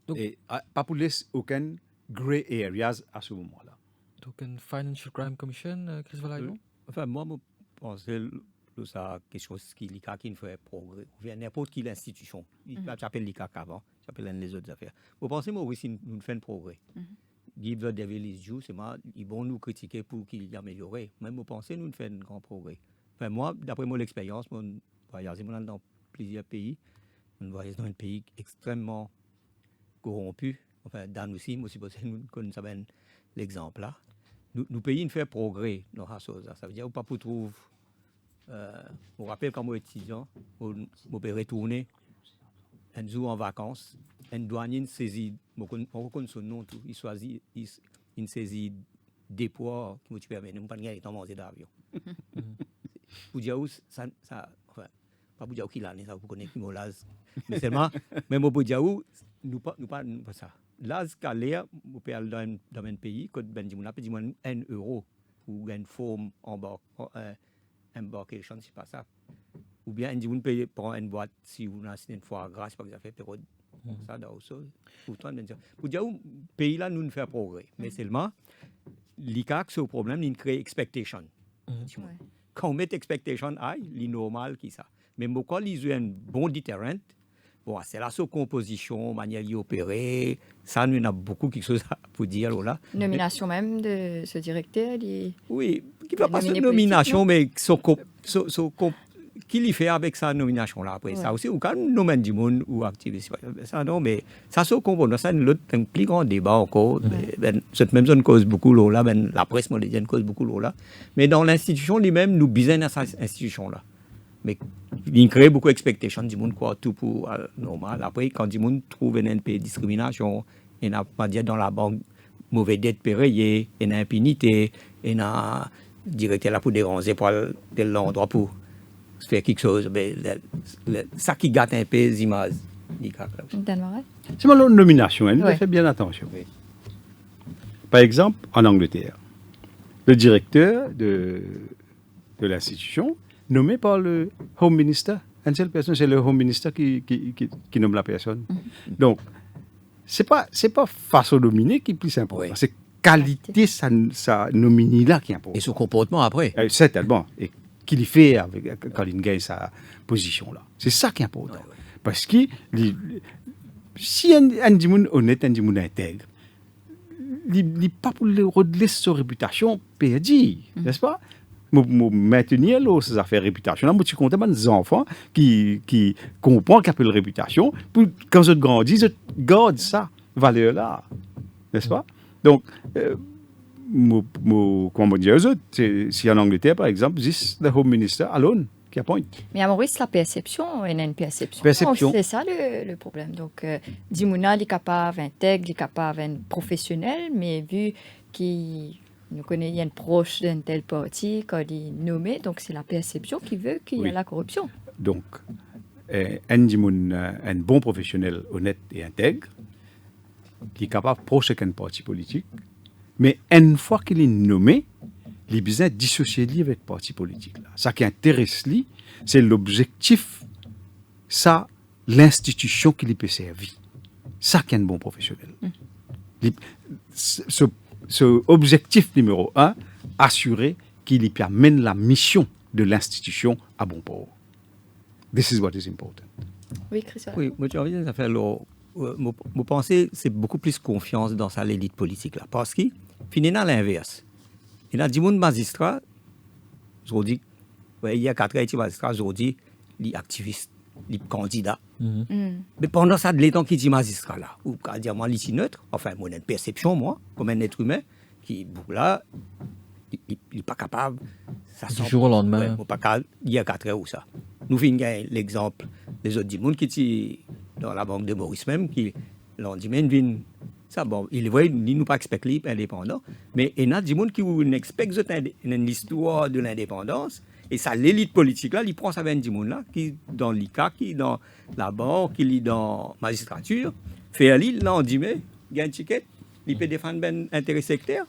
Donc, et pas pour laisser aucun gray areas à ce moment-là. Donc, une Financial Crime Commission, Chris Valaillon? Enfin, moi, je pense que c'est quelque chose qui fait progrès. Ou bien n'importe quelle institution. J'appelle l'ICAC avant, j'appelle les autres affaires. Vous pensez, moi, oui, si nous faisons progrès. Give the devil his due, c'est moi, ils vont nous critiquer pour qu'il y amélioré. Même vous pensez, nous faisons un grand progrès. Enfin, moi, d'après mon expérience, je voyage dans plusieurs pays. Je voyage dans un pays extrêmement corrompu. Enfin, dans aussi, moi aussi, nous connaissons l'exemple là. Nous pays nous fait progrès dans la chose. Ça veut dire pas pour trouver. Je me rappelle quand moi étudiant, je peux retourner un jour en vacances, un douanier saisit, on reconnaît son nom tout, il choisit une saisie dépôt qui me permet de ne pas gagner dans manger d'avion. Pour dire où ça enfin pas pour dire où qu'il a, ça vous connaissez qui m'olaz, mais seulement même pour dire où nous pas ça. Là, scalaire, vous pouvez aller dans un pays, quand ben on appelle 1 euro pour une forme embarcation, c'est pas ça. Ou bien on peut prendre une boîte si vous avez une fois grâce par exemple période ça dans aussi. Pour dire où pays là nous fait progrès, mais seulement l'ICAC c'est au problème il crée expectation. Quand on met expectation high, normal qui ça. Mais pourquoi ils ont un bon deterrent? Bon, c'est la composition, manière d'y opérer. Ça, nous avons beaucoup de choses pour dire. Là. Nomination même de ce directeur. Oui, qui ne va pas une nomination, mais qui l'y fait avec sa nomination là après ça aussi ou quand nous mène du monde ou activiste ça non mais ça se comprend ça un plus grand débat encore cette même zone cause beaucoup là la presse molédienne cause beaucoup là mais dans l'institution lui-même nous besoin dans cette institution là mais il crée beaucoup d'expectations du monde quoi tout pour normal après quand du monde trouve une discrimination il n'a pas dire dans la banque mauvais dette payée il y a impunité il y a directeur là pour déranger pour tel endroit pour faire quelque chose mais ça qui gâte un peu les images c'est ma nomination elle fait bien attention par exemple en Angleterre le directeur de l'institution nommé par le Home Minister une seule personne c'est le Home Minister qui nomme la personne donc c'est pas façon nominée qui est plus important c'est qualité sa nominée là qui est important et son comportement après certainement et qu'il fait quand il gagne sa position là c'est ça qui est important parce que si un monde honnête un monde intègre il pas pour le redresser sa réputation perdue n'est-ce pas maintenir ces affaires réputation là moi je suis content des enfants qui comprennent qu'il y a la réputation pour quand ils grandissent ils gardent ça valeur là n'est-ce pas donc comment dire aux autres si en Angleterre par exemple c'est le Home Minister alone qui appointe mais à Maurice la perception il y a une perception c'est ça le problème donc Dimouna il est capable intègre il est capable professionnel mais vu qu'il nous connaît, il y a une proche d'un tel parti quand il est nommé, donc c'est la perception qui veut qu'il y ait la corruption. Donc, un bon professionnel honnête et intègre, qui est capable de proche d'un parti politique, mais une fois qu'il est nommé, il a besoin de dissocier lui avec le parti politique. Là. Ça qui intéresse lui, c'est l'objectif, ça, l'institution qui lui peut servir. Ça qui est un bon professionnel. Ce objectif numéro 1, assurer qu'il amène la mission de l'institution à bon port. This is what is important. Oui, Christian. Oui, moi j'ai envie de faire je pense c'est beaucoup plus confiance dans sa l'élite politique là, parce que finalement l'inverse. Il y a 10 magistrats, aujourd'hui, il y a 4 magistrats aujourd'hui, les activistes, les candidats. Mais pendant ça, de l'état qui dit magistrat là, ou qu'à dire moi, ici neutre, enfin, moi, une perception, moi, comme un être humain, qui, là, il n'est pas capable. Ça du jour au lendemain. Il y a 4 heures ou ça. Nous finissons l'exemple des autres du monde qui sont dans la banque de Maurice même, qui l'ont dit, mais ça, bon, il ne nous pas expecté indépendant, mais il y a des gens qui expectent l'histoire de l'indépendance. Et ça, l'élite politique, là, il prend ça avec des gens là, qui dans l'ICA, qui dans la banque, qui dans la magistrature, fait à l'île, là, on dit, mais, il y a un ticket, il peut défendre l'intérêt sectaire.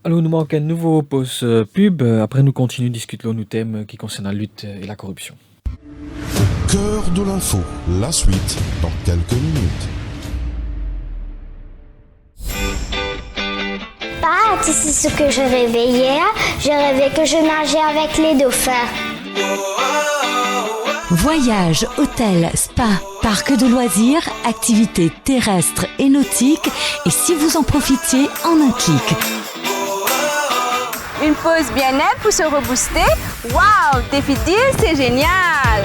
Alors, nous manque un nouveau pause pub. Après, nous continuons de discuter nos thèmes qui concernent la lutte et la corruption. Au cœur de l'info, la suite dans quelques minutes. Tu sais ce que je rêvais hier? Je rêvais que je nageais avec les dauphins. Voyages, hôtels, spa, parcs de loisirs, activités terrestres et nautiques, et si vous en profitiez en un clic. Une pause bien-être pour se rebooster? Waouh, Défidil, c'est génial!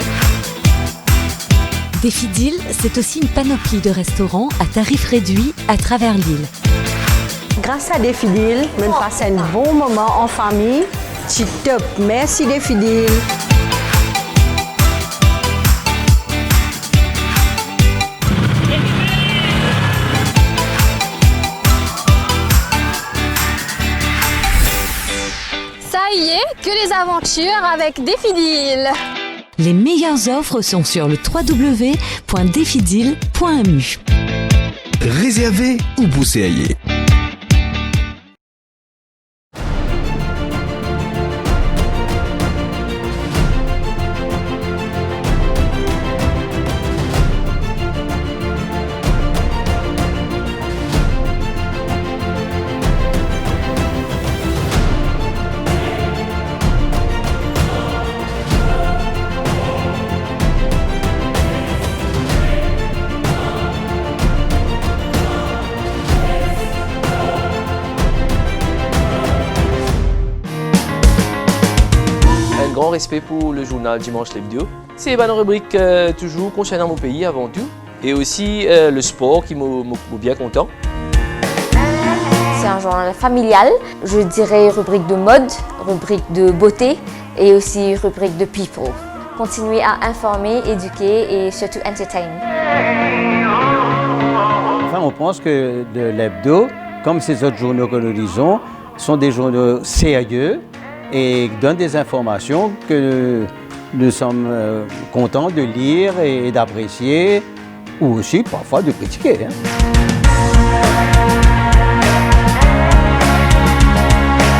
Défidil, c'est aussi une panoplie de restaurants à tarifs réduits à travers l'île. Grâce à Défidil, on passe un bon moment en famille. C'est top. Merci Défidil. Ça y est, que les aventures avec Défidil. Les meilleures offres sont sur le www.defidil.mu. Réservez ou bousséaillez. respect pour le journal Dimanche l'Hebdo. C'est une rubrique toujours concernant mon pays avant tout. Et aussi le sport qui m'a bien content. C'est un journal familial, je dirais rubrique de mode, rubrique de beauté et aussi rubrique de people. Continuez à informer, éduquer et surtout entertain. Enfin, on pense que l'hebdo, comme ces autres journaux que nous lisons, sont des journaux sérieux et donnent des informations que nous sommes contents de lire et d'apprécier, ou aussi parfois de critiquer.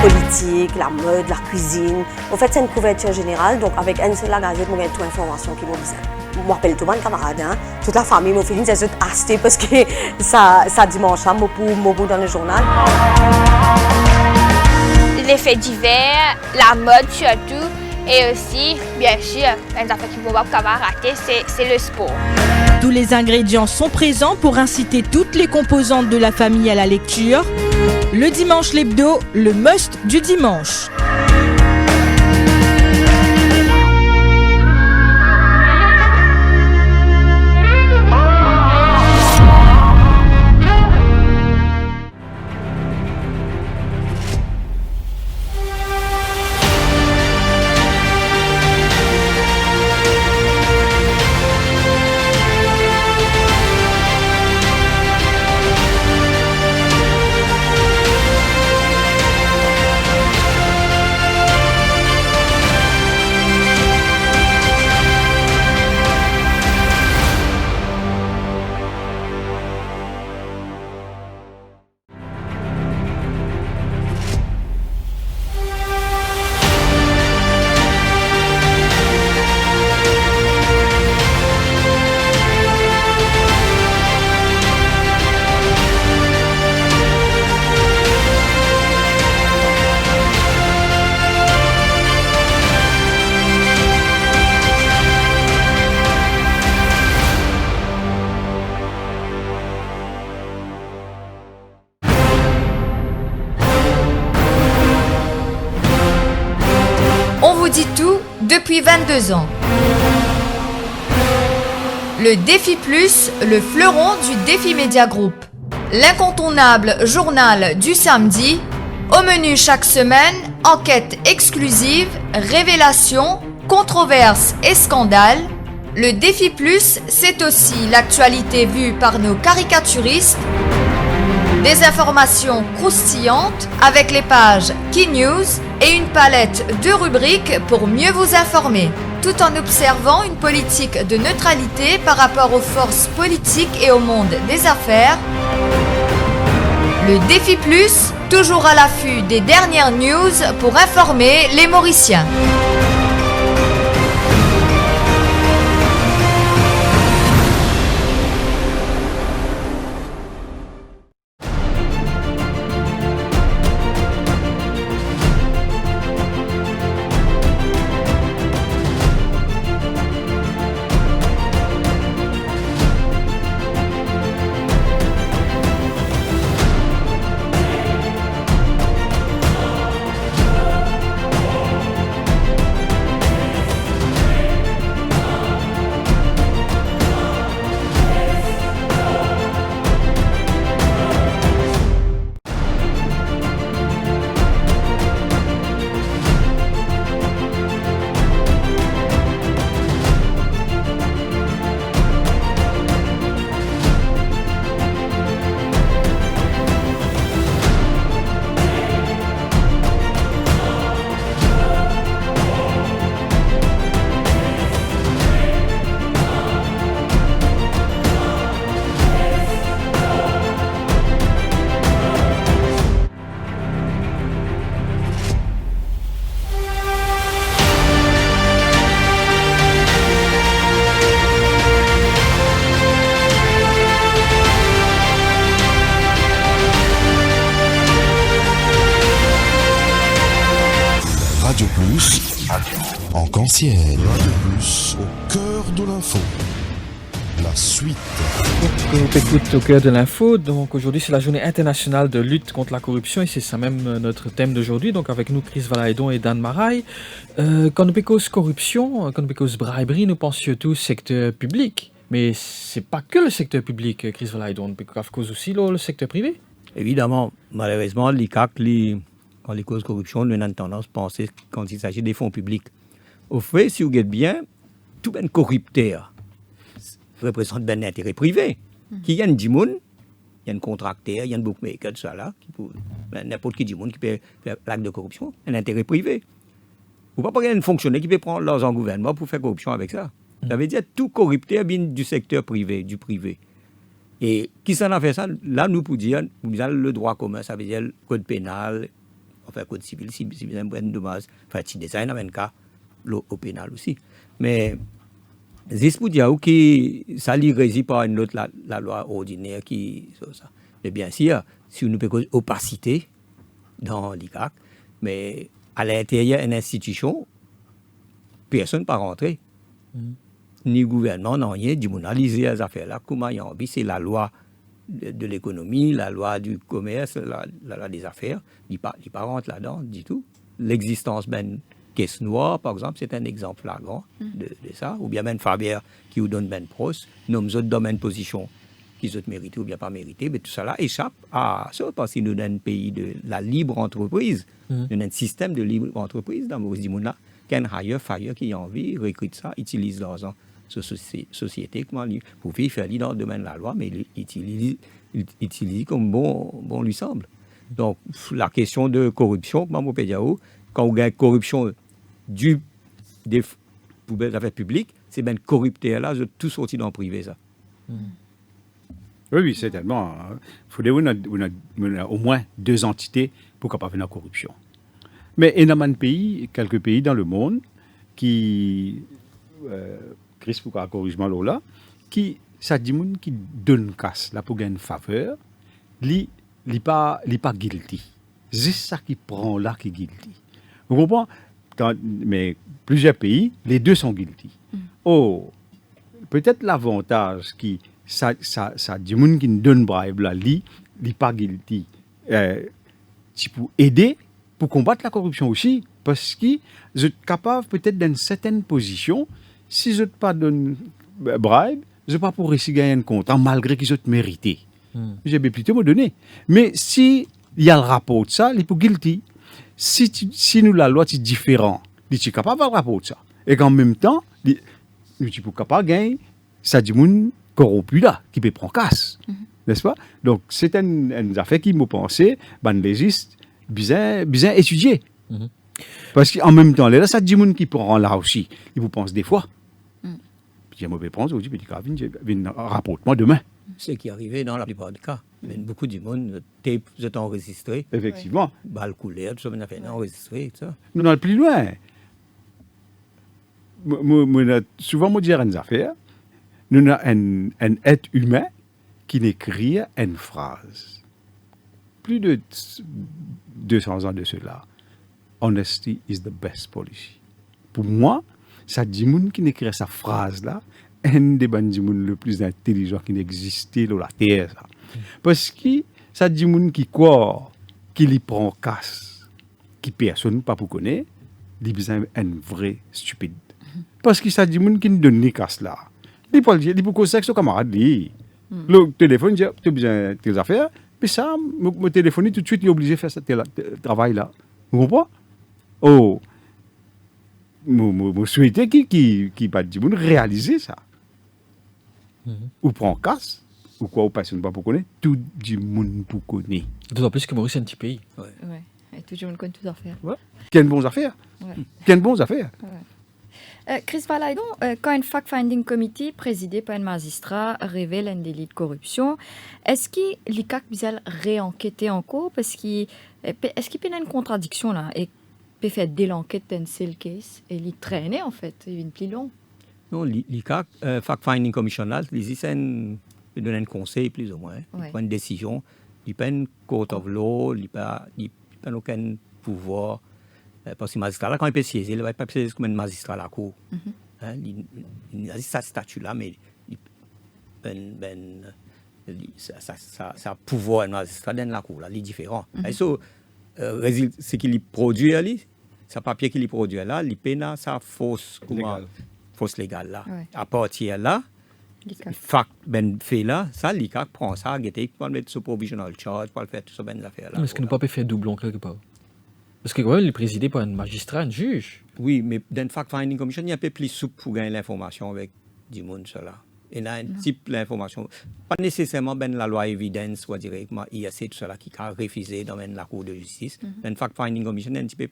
Politique, la mode, la cuisine. En fait, c'est une couverture générale, donc avec une seule gazette, on a toute l'information qui m'a besoin. Je m'appelle tout le monde camarade, toute la famille m'a fait une c'est acheté parce que ça dimanche, moi pour dans le journal. Les faits divers, la mode surtout, et aussi, bien sûr, un affaire qui ne va pas rater, c'est le sport. Tous les ingrédients sont présents pour inciter toutes les composantes de la famille à la lecture. Le Dimanche l'Hebdo, le must du dimanche. dit tout depuis 22 ans. Le Défi Plus, le fleuron du Défi Média Group. L'incontournable journal du samedi. Au menu chaque semaine, enquêtes exclusives, révélations, controverses et scandales. Le Défi Plus, c'est aussi l'actualité vue par nos caricaturistes. Des informations croustillantes avec les pages Key News et une palette de rubriques pour mieux vous informer, tout en observant une politique de neutralité par rapport aux forces politiques et au monde des affaires. Le Défi Plus, toujours à l'affût des dernières news pour informer les Mauriciens. Radio Plus, en Canciel. Radio Plus, au cœur de l'info. La suite. On écoute au cœur de l'info. Donc aujourd'hui, c'est la journée internationale de lutte contre la corruption et c'est ça même notre thème d'aujourd'hui. Donc avec nous, Chris Valaidon et Dan Marai. Quand nous parlons de corruption, quand nous parlons de briberie, nous pensons surtout au secteur public. Mais c'est pas que le secteur public, Chris Valaidon. Nous parlons aussi le secteur privé. Évidemment, malheureusement, quand les causes de corruption, nous avons tendance à penser quand il s'agit des fonds publics. Au fait, si vous regardez bien, tout ben corrupteur représente ben intérêt privé. Qui y a un dimoun, il y a un contracteur, il y a un bookmaker, tout ça là, n'importe qui dimoun qui peut faire l'acte de corruption, un intérêt privé. Vous ne pouvez pas avoir un fonctionnaire qui peut prendre l'argent du gouvernement pour faire corruption avec ça. Ça veut dire tout corrupteur vient du secteur privé, du privé. Et qui s'en a fait ça? Là, nous, pour dire, le droit commun, ça veut dire le code pénal, enfin, code civil, si vous avez un dommage, enfin, si design a un cas, au pénal aussi. Mais, juste pour dire que ça lui réside par une autre, la loi ordinaire qui, ça. Mais bien sûr, si nous parlons d'opacité dans l'ICAC, mais à l'intérieur d'une institution, personne ne peut rentrer. Ni gouvernement, non rien, du monde analyser les affaires là, comment il y a envie, c'est la loi de l'économie, la loi du commerce, la loi des affaires, il ne rentre là-dedans du tout. L'existence d'une caisse noire, par exemple, c'est un exemple flagrant de ça, ou bien même Faber qui vous donne ben pros, nomme autres domaines position qu'ils ont mérité ou bien pas mérité, mais tout ça là échappe à ça, parce que nous sommes un pays de la libre entreprise, nous avons un système de libre entreprise dans Maurice Dimouna, qu'un hire, fire qui a envie, recrute ça, utilise l'argent société pour faire dans le domaine de la loi, mais il utilise comme bon lui semble. Donc, la question de corruption, quand on gagne corruption des poubelles d'affaires publiques, c'est bien corrupteur là, tout sorti dans le privé, ça. Oui, c'est tellement. Il faudrait au moins 2 entités pour capable la corruption. Mais il y a quelques pays dans le monde qui. Chris pour corriger là, qui ça dit moun qui donne casse là pour gagner une faveur, li pas guilty. C'est ça qui prend là qui guilty. Vous comprenez? Mais plusieurs pays, les deux sont guilty. Oh, peut-être l'avantage qui ça dit moun qui donne bribe là, li pas guilty. Pour aider pour combattre la corruption aussi, parce que vous êtes capable peut-être d'une certaine position. Si je ne pas donne bribe, je ne pas pour réussir gagner un contrat malgré qu'ils ont mérité. J'ai plutôt me donner. Mais si il y a le rapport de ça, il est pour guilty. Si nous la loi est différente, il est capable d'avoir le rapport de ça. Et qu'en même temps, il est capable de gagner, ça dit moun corrompu là, qui peut prendre casse. N'est-ce pas? Donc c'est une affaire qui me pensait, ben légiste, bien étudié. Parce qu'en même temps, là, ça dit moun qui prend là aussi, il vous pense des fois. J'ai mauvais pense aujourd'hui, puis il rapporte-moi demain. C'est ce qui est arrivé dans la plupart des cas. Beaucoup de monde, vous êtes enregistré. Effectivement. Balle coulée, tout ça, on a fait enregistré, tout ça. Nous allons plus loin. Souvent, moi, dire une affaire, nous avons un être humain qui n'écrit une phrase. Plus de 200 ans de cela. Honesty is the best policy. Pour moi, ça dit moun qui n'écrit sa phrase-là, un des bandimouns le plus intelligent qui n'existait dans la terre. Ça. Parce que ça dit moun qui croit qu'il y prend casse, qui personne pas pour connaître, il besoin un vrai stupide. Parce que ça dit moun qui ne donne ni casse là. Il peut causer avec son camarade. Le téléphone dit, tu as besoin de tes affaires, puis ça, me téléphoner tout de suite, il est obligé de faire ce travail-là. Vous comprenez? Oh, je souhaitais qui pas dit réaliser ça. Ou prend casse, ou quoi, ou personne pas pour connaître, tout le monde pour connaître. D'autant plus que Maurice est un petit pays. Ouais. Et tout le monde connaît toutes les affaires. Ouais. Quelles bonnes affaires. Quelles bonnes affaires. Chris Valaidon, quand un fact-finding committee présidé par un magistrat révèle un délit de corruption, est-ce que l'ICAC peut réenquêter encore? Est-ce qu'il peut y a une contradiction là? Et peut faire dès l'enquête d'un seul case et il traîner en fait, il est plus long. Non, l'ICAC, fact-finding commission là, il donne un conseil plus ou moins, il prend une décision, il n'a pas une court of law, il n'a pas aucun pouvoir. Parce que le magistrat, là, quand il peut siéger, il ne va pas siéger comme un magistrat à la cour. Il a ce statut-là, mais ça pouvoir magistrat dans la cour là, il est différent. C'est qu'il produit là, ça papier qu'il produit là, il paye sa fausse légale là. À partir là, fac fait là, ça l'ICAC prend ça, pour mettre sous provisional charge, pour faire tout ça ben affaire là. Est-ce qu'il ne peut pas faire doublon quelque part? Parce que quand même, il est présidé par un magistrat, un juge. Oui, mais dans le fact-finding commission, il y a un peu plus souple pour gagner l'information avec du monde cela. Il y a un type d'information, pas nécessairement ben la loi évidence ou directement IAC tout cela qui a refusé dans la cour de justice. Dans le fact-finding commission, un petit peu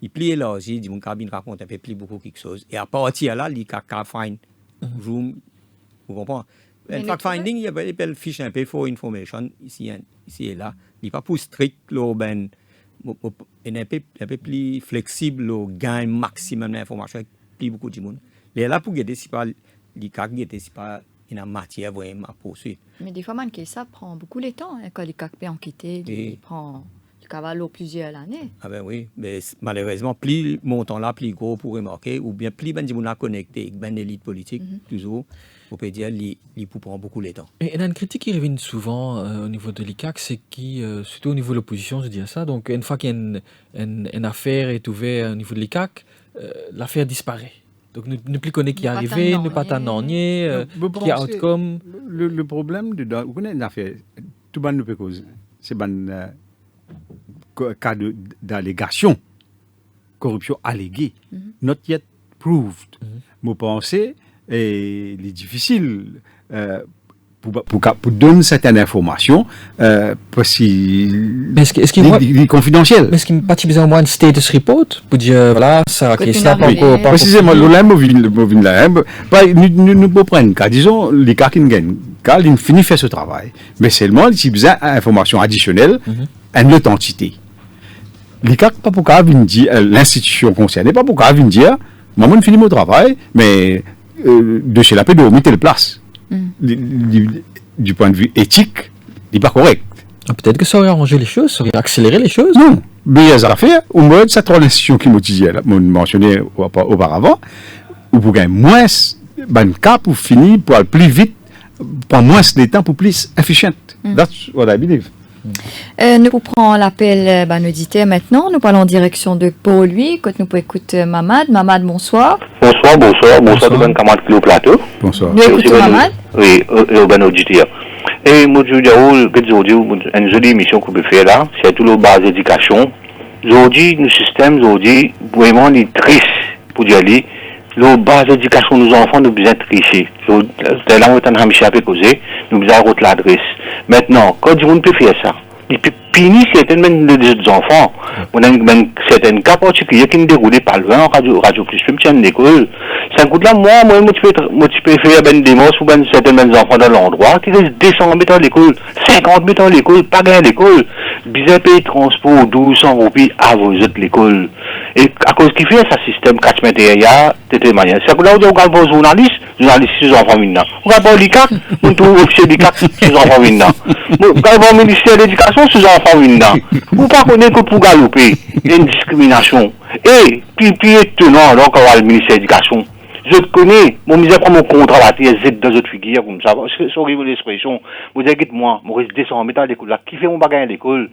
il plie élargi, dit mon cabine raconte un peu plus beaucoup quelque chose. Et à partir de là, il y a find room, vous comprenez? Le fact-finding, il y a une fiche un peu for information ici et là. Il n'est pas plus strict, ben il est un peu plus flexible, le gain maximum d'informations avec plus beaucoup de monde. Il est là pour guider si pas l'ICAC, si pas une matière vraiment à poursuivre. Mais des fois, ça prend beaucoup de temps. Quand l'ICAC peut enquêter, il prend du cavallo plusieurs années. Ah ben oui, mais malheureusement, plus montant là, plus gros pour remarquer, ou bien plus ben a connecté avec ben l'élite politique, toujours, on peut dire qu'il prend beaucoup de temps. Et il y a une critique qui revient souvent au niveau de l'ICAC, c'est surtout au niveau de l'opposition, je dis ça. Donc, une fois qu'une affaire est ouverte au niveau de l'ICAC, l'affaire disparaît. Donc, ne plus connaître qui est arrivé, ne pas t'annoncer, qui est outcome. Le problème dedans, vous connaissez une affaire, tout le monde ne peut causer. C'est un cas d'allégation, corruption alléguée, not yet proved. Moi, pensez, et il est difficile pour donner certaines informations parce qu'il est confidentiel. Est-ce qu'il n'y a pas besoin au moins de status report pour dire voilà, ça ça pas encore. Précisément, le lème, nous pouvons prendre cas, disons, les cas qui gagnent, car il finit faire ce travail. Mais seulement, il y a besoin d'informations additionnelles, une autre entité. L'ICAC, pas pour qu'à dire, l'institution concernée, pas pour qu'à dire, moi, finis mon travail, mais de chez la paix de remettre le place. Du point de vue éthique, il n'est pas correct. Peut-être que ça aurait arrangé les choses, ça aurait accéléré les choses. Non, mais il y a des affaires, au moins, cette trois institutions qui m'ont mentionné auparavant, ou pour gagner moins, ben, cas pour finir, pour aller plus vite, pour moins de temps, pour plus efficient. That's what I believe. Nous prenons l'appel auditeur maintenant. Nous parlons en direction de Port-Louis. Quand nous pouvons écouter Mamad. Mamad, bonsoir. Bonsoir tout le monde camarade qui est au plateau. Bonsoir. Nous écoutons Mamad. Oui, au bon auditeur. Et moi, je veux dire, une jolie émission qu'on peut faire là, c'est tout le base d'éducation. Aujourd'hui, le système, aujourd'hui, vraiment, il est triste pour dire, le base d'éducation de nos enfants, nous besoin de tricher. C'est là où on a un peu causé, nous besoin de l'adresse. Maintenant, quand on peut faire ça, il peut punir certains des enfants. On a certains cas particuliers qui ne déroulent pas loin, Radio Plus, même si l'école. Ça coûte là, moi, tu peux faire une démence pour certains enfants dans l'endroit qui restent 200 mètres à l'école, 50 mètres à l'école, pas gagner à l'école. Bizarre payer transport 1200 roupies à vos autres l'école. Et à cause qu'il fait ça système catchment area, de toute manière. C'est que là, on regarde vos journalistes, ces enfants maintenant. On regarde pas l'ICAC, on trouve officier l'ICAC, ces enfants maintenant. On regarde le ministère de l'Éducation, ces enfants maintenant. Vous ne connaissez que pour galoper, il y a une discrimination. Et, puis étonnant, alors qu'on va le ministère de l'Éducation. Je connais, mon misère prend mon contrat là, il y a dans autres figures comme ça. C'est horrible l'expression. Vous dites, moi, je reste 200 mètres à l'école là. Qui fait mon bagage à l'école?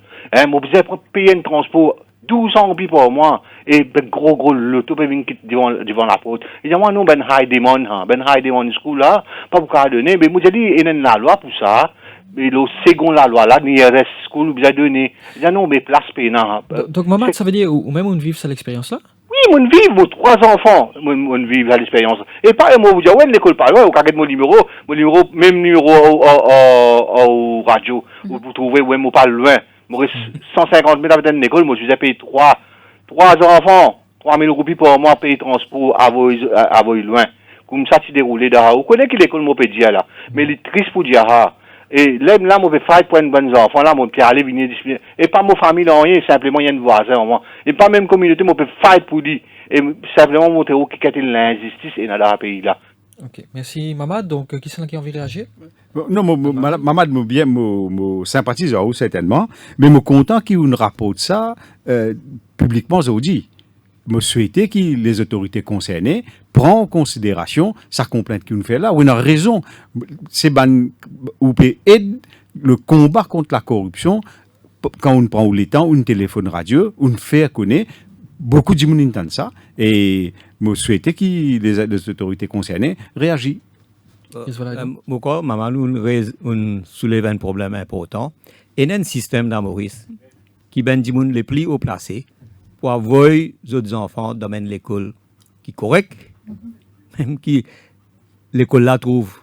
Mon misère prend payer un transport 1200 roupies par mois. Et ben gros, le tout peut venir devant la porte. Il dit, moi, nous, ben high demon school là, pas pour qu'à donner. Mais moi, j'ai dit, il y a une loi pour ça. Mais le second la loi là, l'IRS school, vous avez donné. Il dit, non, mais place pénale. Donc, maman, ça veut dire, ou même on vive ça l'expérience là? Oui, mon vive, vos 3 enfants, mon vive à l'expérience. Et pareil, moi, vous dites, ouais, l'école pas loin, vous regardez mon numéro, même numéro au radio, vous trouvez, ouais, moi, pas loin. Moi, 150 000 avec une école, moi, je vous ai payé 3 enfants, 3 000 roupies par mois, payer transport à vos loin. Comme ça, tu déroulé d'art. Vous connaissez que l'école, moi, peut dire là. Mais il est triste pour dire, et là, moi, je fais pour un bon enfant, là, mon pierre aller venir discipliner. Et pas mon famille, non, rien, simplement, il y a une voisin, et pas même communauté, moi, je fais fight pour dire. Et simplement, mon théo qui quitte l'injustice et dans le pays, là. Ok, merci, Mamad. Donc, qui c'est qui a envie de réagir? Non, Mamad, je sympathise certainement, mais je suis content qu'il nous rapporte ça publiquement aujourd'hui. Je souhaitais que les autorités concernées prend en considération sa complainte qu'il nous fait là. On a raison. C'est ou peut aider le combat contre la corruption quand on prend l'État, on téléphone radio, on fait connaître. Beaucoup de gens entendent ça et je souhaite que les autorités concernées réagissent. Pourquoi, maman, nous soulève un problème important. Il y a un système dans Maurice qui ben des gens les plus haut placés pour avoir les autres enfants dans l'école qui est correcte, même qui l'école là trouve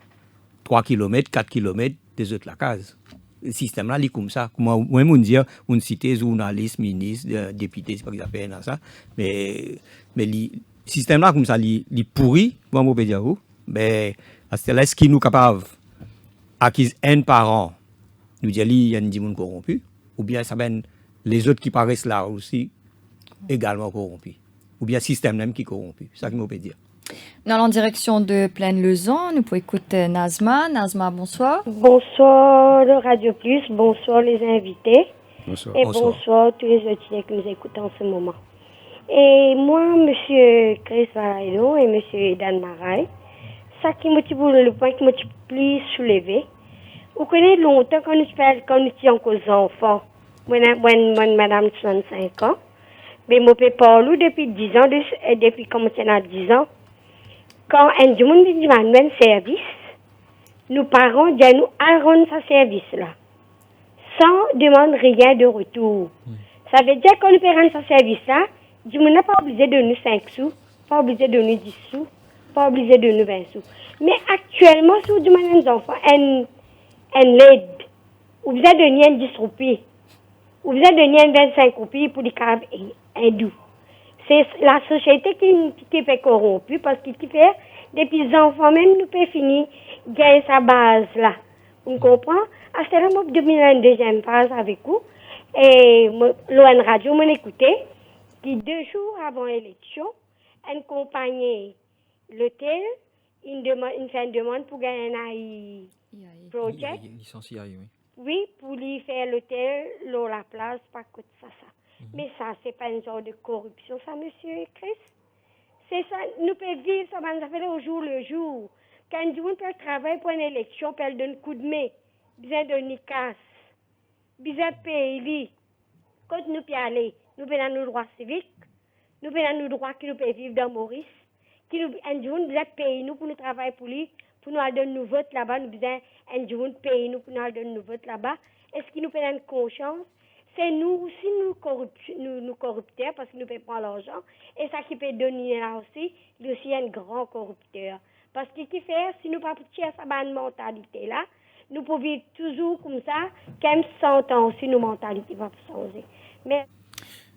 3 km, 4 km des autres la case. Le système là, il est comme ça. Moi, on dit, on cite journaliste, ministre, député, c'est pas qu'ils appellent ça. Mais le système là, comme ça, il est pourri, moi, je peux dire, mais est-ce qu'il nous capable d'acquérir un parent, nous dire, il y a des gens corrompus, ou bien ça ben les autres qui paraissent là aussi, également corrompus, ou bien le système même qui est corrompu. C'est ça que je peux dire. Nous allons en direction de Plaine-Lezon. Nous pouvons écouter Nazma. Nazma, bonsoir. Bonsoir le Radio Plus, bonsoir les invités. Bonsoir. Et bonsoir tous les auditeurs qui nous écoutent en ce moment. Et moi, M. Chris Valaidon et M. Dan Marais, ça qui motive le point qui motive plus soulevé. Vous connaissez longtemps quand nous étions encore enfants. Moi, madame 65 ans. Mais je peux parler depuis 10 ans, depuis comme c'est à 10 ans. Quand un monde dit un service, nos parents disent nous allons ce service-là, sans demander rien de retour. Ça veut dire qu'on peut rendre ce service-là, du monde n'a pas obligé de nous 5 sous, pas obligé de nous 10 sous, pas obligé de nous 20 sous. Mais actuellement, si vous demandez aux enfants un aide, vous avez donné un 10 roupies, vous avez donné un 25 roupies pour les câbles et doux. C'est la société qui est corrompue parce qu'il fait depuis les enfants même nous peut finir gagner sa base là. On comprend? À ce moment je vais une deuxième phase avec vous et l'ON Radio m'a écouté qui 2 jours avant l'élection une compagnie l'hôtel une fait une demande pour gagner un AI project. Licence AI, oui. Oui, pour lui faire l'hôtel, la place, pas que ça. Mais ça, c'est pas une sorte de corruption, ça, monsieur Chris. C'est ça, nous pouvons vivre ça, ça fait au jour le jour. Quand on peut travailler pour une élection, peut donner un coup de main, besoin de une casse, besoin de payer. Quand nous pouvons aller, nous pouvons nos droits civiques, nous pouvons nos droits qui nous peuvent vivre dans Maurice, qui nous besoin de payer nous pour nous travailler pour lui, pour nous donner nos votes là-bas, nous besoin de payer nous pour nous donner nos votes là-bas. Est-ce qu'il nous peut donner confiance? C'est nous aussi, nous corrupteurs, parce que nous ne payons pas l'argent. Et ça qui peut donner là aussi, il y a aussi un grand corrupteur. Parce que qui fait, si nous ne pas chercher cette mentalité-là, nous pouvons vivre toujours comme ça, comme 100 ans aussi, nos mentalités vont changer. Mais...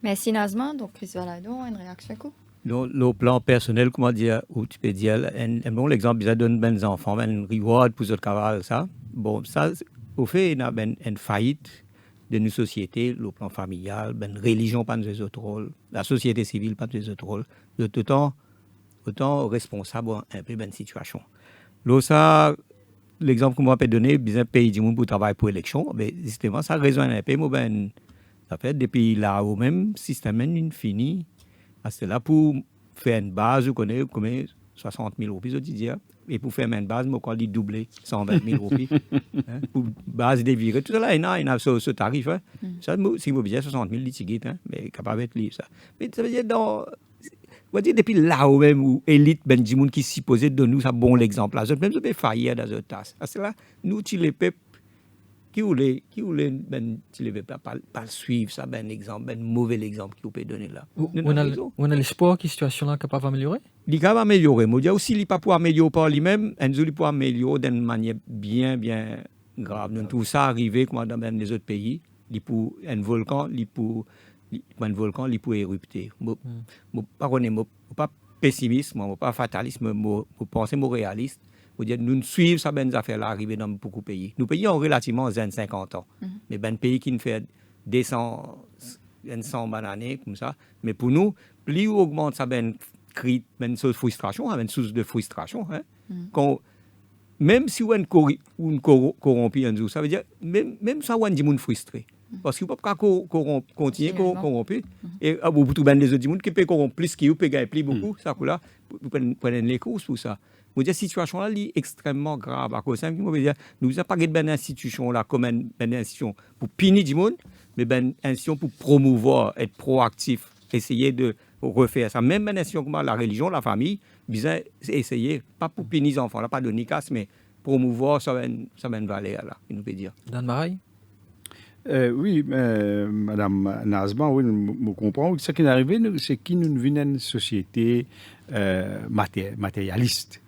Merci Nazma. Donc, Chris Valaidon, une réaction à quoi? Le plan personnel, comment dire, ou tu peux dire, un bon exemple, ils donnent des enfants, un reward pour ce travail, ça. Bon, ça, au fait, il y a une faillite de nos sociétés, le plan familial, une religion, pas de autres rôles, la société civile, pas de autres rôles, autant responsable un peu de la situation. Là, ça, l'exemple que moi peux donner, bien pays du monde pour travailler pour l'élection, mais justement, ça résonne un peu, ben, ça fait depuis là où même, système infini, c'est là pour faire une base, vous connaissez, comme 60 000 roupies, je dis, et pour faire une base, je dis doubler 120 000 roupies. Pour base des virées, tout ça, il y a ce tarif. Hein. Ça, si vous avez 60 000 litigites, mais capable d'être libre, ça. Mais ça veut dire, on va dire, depuis là où même, où élite, ben, du monde qui s'y posait de nous, ça bon l'exemple. Là, même, ça peut faillir dans ce tasse. C'est là, nous, tu les peuples, qui voulait ben tu ne pas suivre ça ben exemple ben mauvais exemple qui vous peut donner là on a l'espoir que la situation là capable d'améliorer il capable d'améliorer moi aussi il pas pour améliorer par lui-même il pour améliorer d'une manière bien grave donc tout ça arrivé comme dans les autres pays il pour un volcan il pour érupter moi pas pessimiste moi pas fataliste moi penser moi réaliste. Nous suivons ça, ben affaires-là arriver dans beaucoup de pays. Nous pays ont relativement 50 ans. Mais ben pays qui nous fait 100 années comme ça. Mais pour nous, plus on augmente ça, ben cri, ben source de frustration, ben source de frustration. Hein? Même si on corrompu un jour, ça veut dire même ça on dit monde frustré. Parce qu'il ne peut pas continuer corrompu. Et pour tout les autres monde qui peut corrompre plus qui peut gagner plus beaucoup, ça là, pour prendre les courses pour ça. Je veux dire, la situation là est extrêmement grave. À cause de ça, nous n'avons pas une institution là comme une institution pour punir du monde, mais une institution pour promouvoir, être proactif, essayer de refaire ça. Même une institution comme la religion, la famille, bien essayer, pas pour punir les enfants, là, pas de nicasse, mais promouvoir ça une valeur là, il nous peut dire. Dan Marais? Oui, Madame Nazma, oui, je comprends. Ce qui est arrivé, c'est que nous vivons une société matérialiste.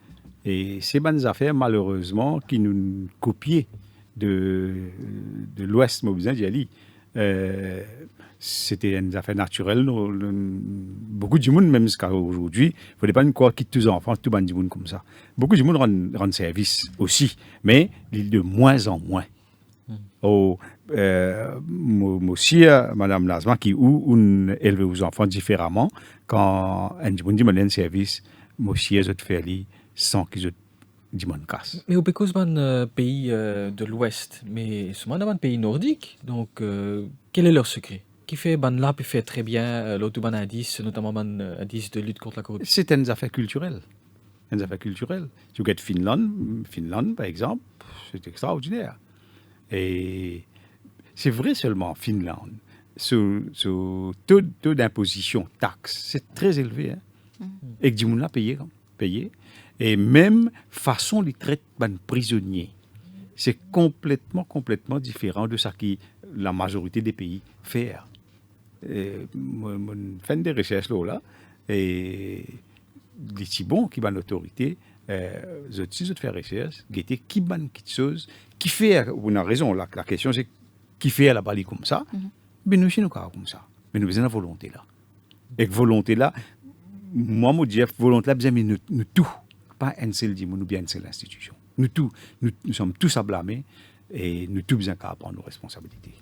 Et ces bonnes affaires, malheureusement, qui nous copient de l'Ouest, c'était une affaire naturelle. Beaucoup de monde, même jusqu'à aujourd'hui, il ne faudrait pas une croire quitte tous les enfants, tout le monde comme ça. Beaucoup de monde rendent service aussi, mais de moins en moins. Aussi, Madame Nazma, qui élève aux enfants différemment, quand un dit un service, aussi, ils ont fait sans qu'ils aient dit mon casse. Mais au Pécos, un pays de l'Ouest, mais c'est un pays nordique, donc quel est leur secret? Qui fait là peut faire très bien l'autre indice, notamment indice de lutte contre la corruption? C'est une affaire culturelle. Une affaire culturelle. Tu regardes Finlande, par exemple, c'est extraordinaire. Et c'est vrai seulement Finlande, ce taux d'imposition, taxe, c'est très élevé. Et que du monde l'a payé. Et même façon de traiter les prisonniers, c'est complètement différent de ce que la majorité des pays font. Je fais des recherches là, et les Tibons qui ont l'autorité, je fais des recherches, qui ont quelque chose, qui fait, on a raison, la question c'est qui fait à la balie comme ça, mais nous, nous comme ça. Mais nous avons une volonté là. Et volonté là, moi, je dis, volonté là, nous tout. Pas un seul dimon ou bien une seule institution. Nous sommes tous à blâmer et nous tous besoin qu'à prendre nos responsabilités.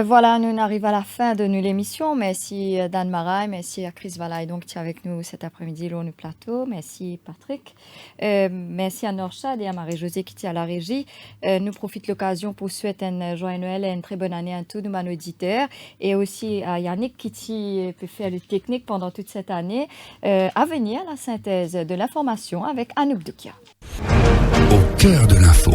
Voilà, nous arrivons à la fin de l'émission. Merci Dan Marais, merci à Chris Valaille donc qui est avec nous cet après-midi là au plateau. Merci Patrick, merci à Norchad et à Marie-Josée qui est à la régie. Nous profitons de l'occasion pour souhaiter un joyeux Noël et une très bonne année à tous nos auditeurs et aussi à Yannick qui peut faire le technique pendant toute cette année. À venir, la synthèse de l'information avec Anouk Dukia. Au cœur de l'info.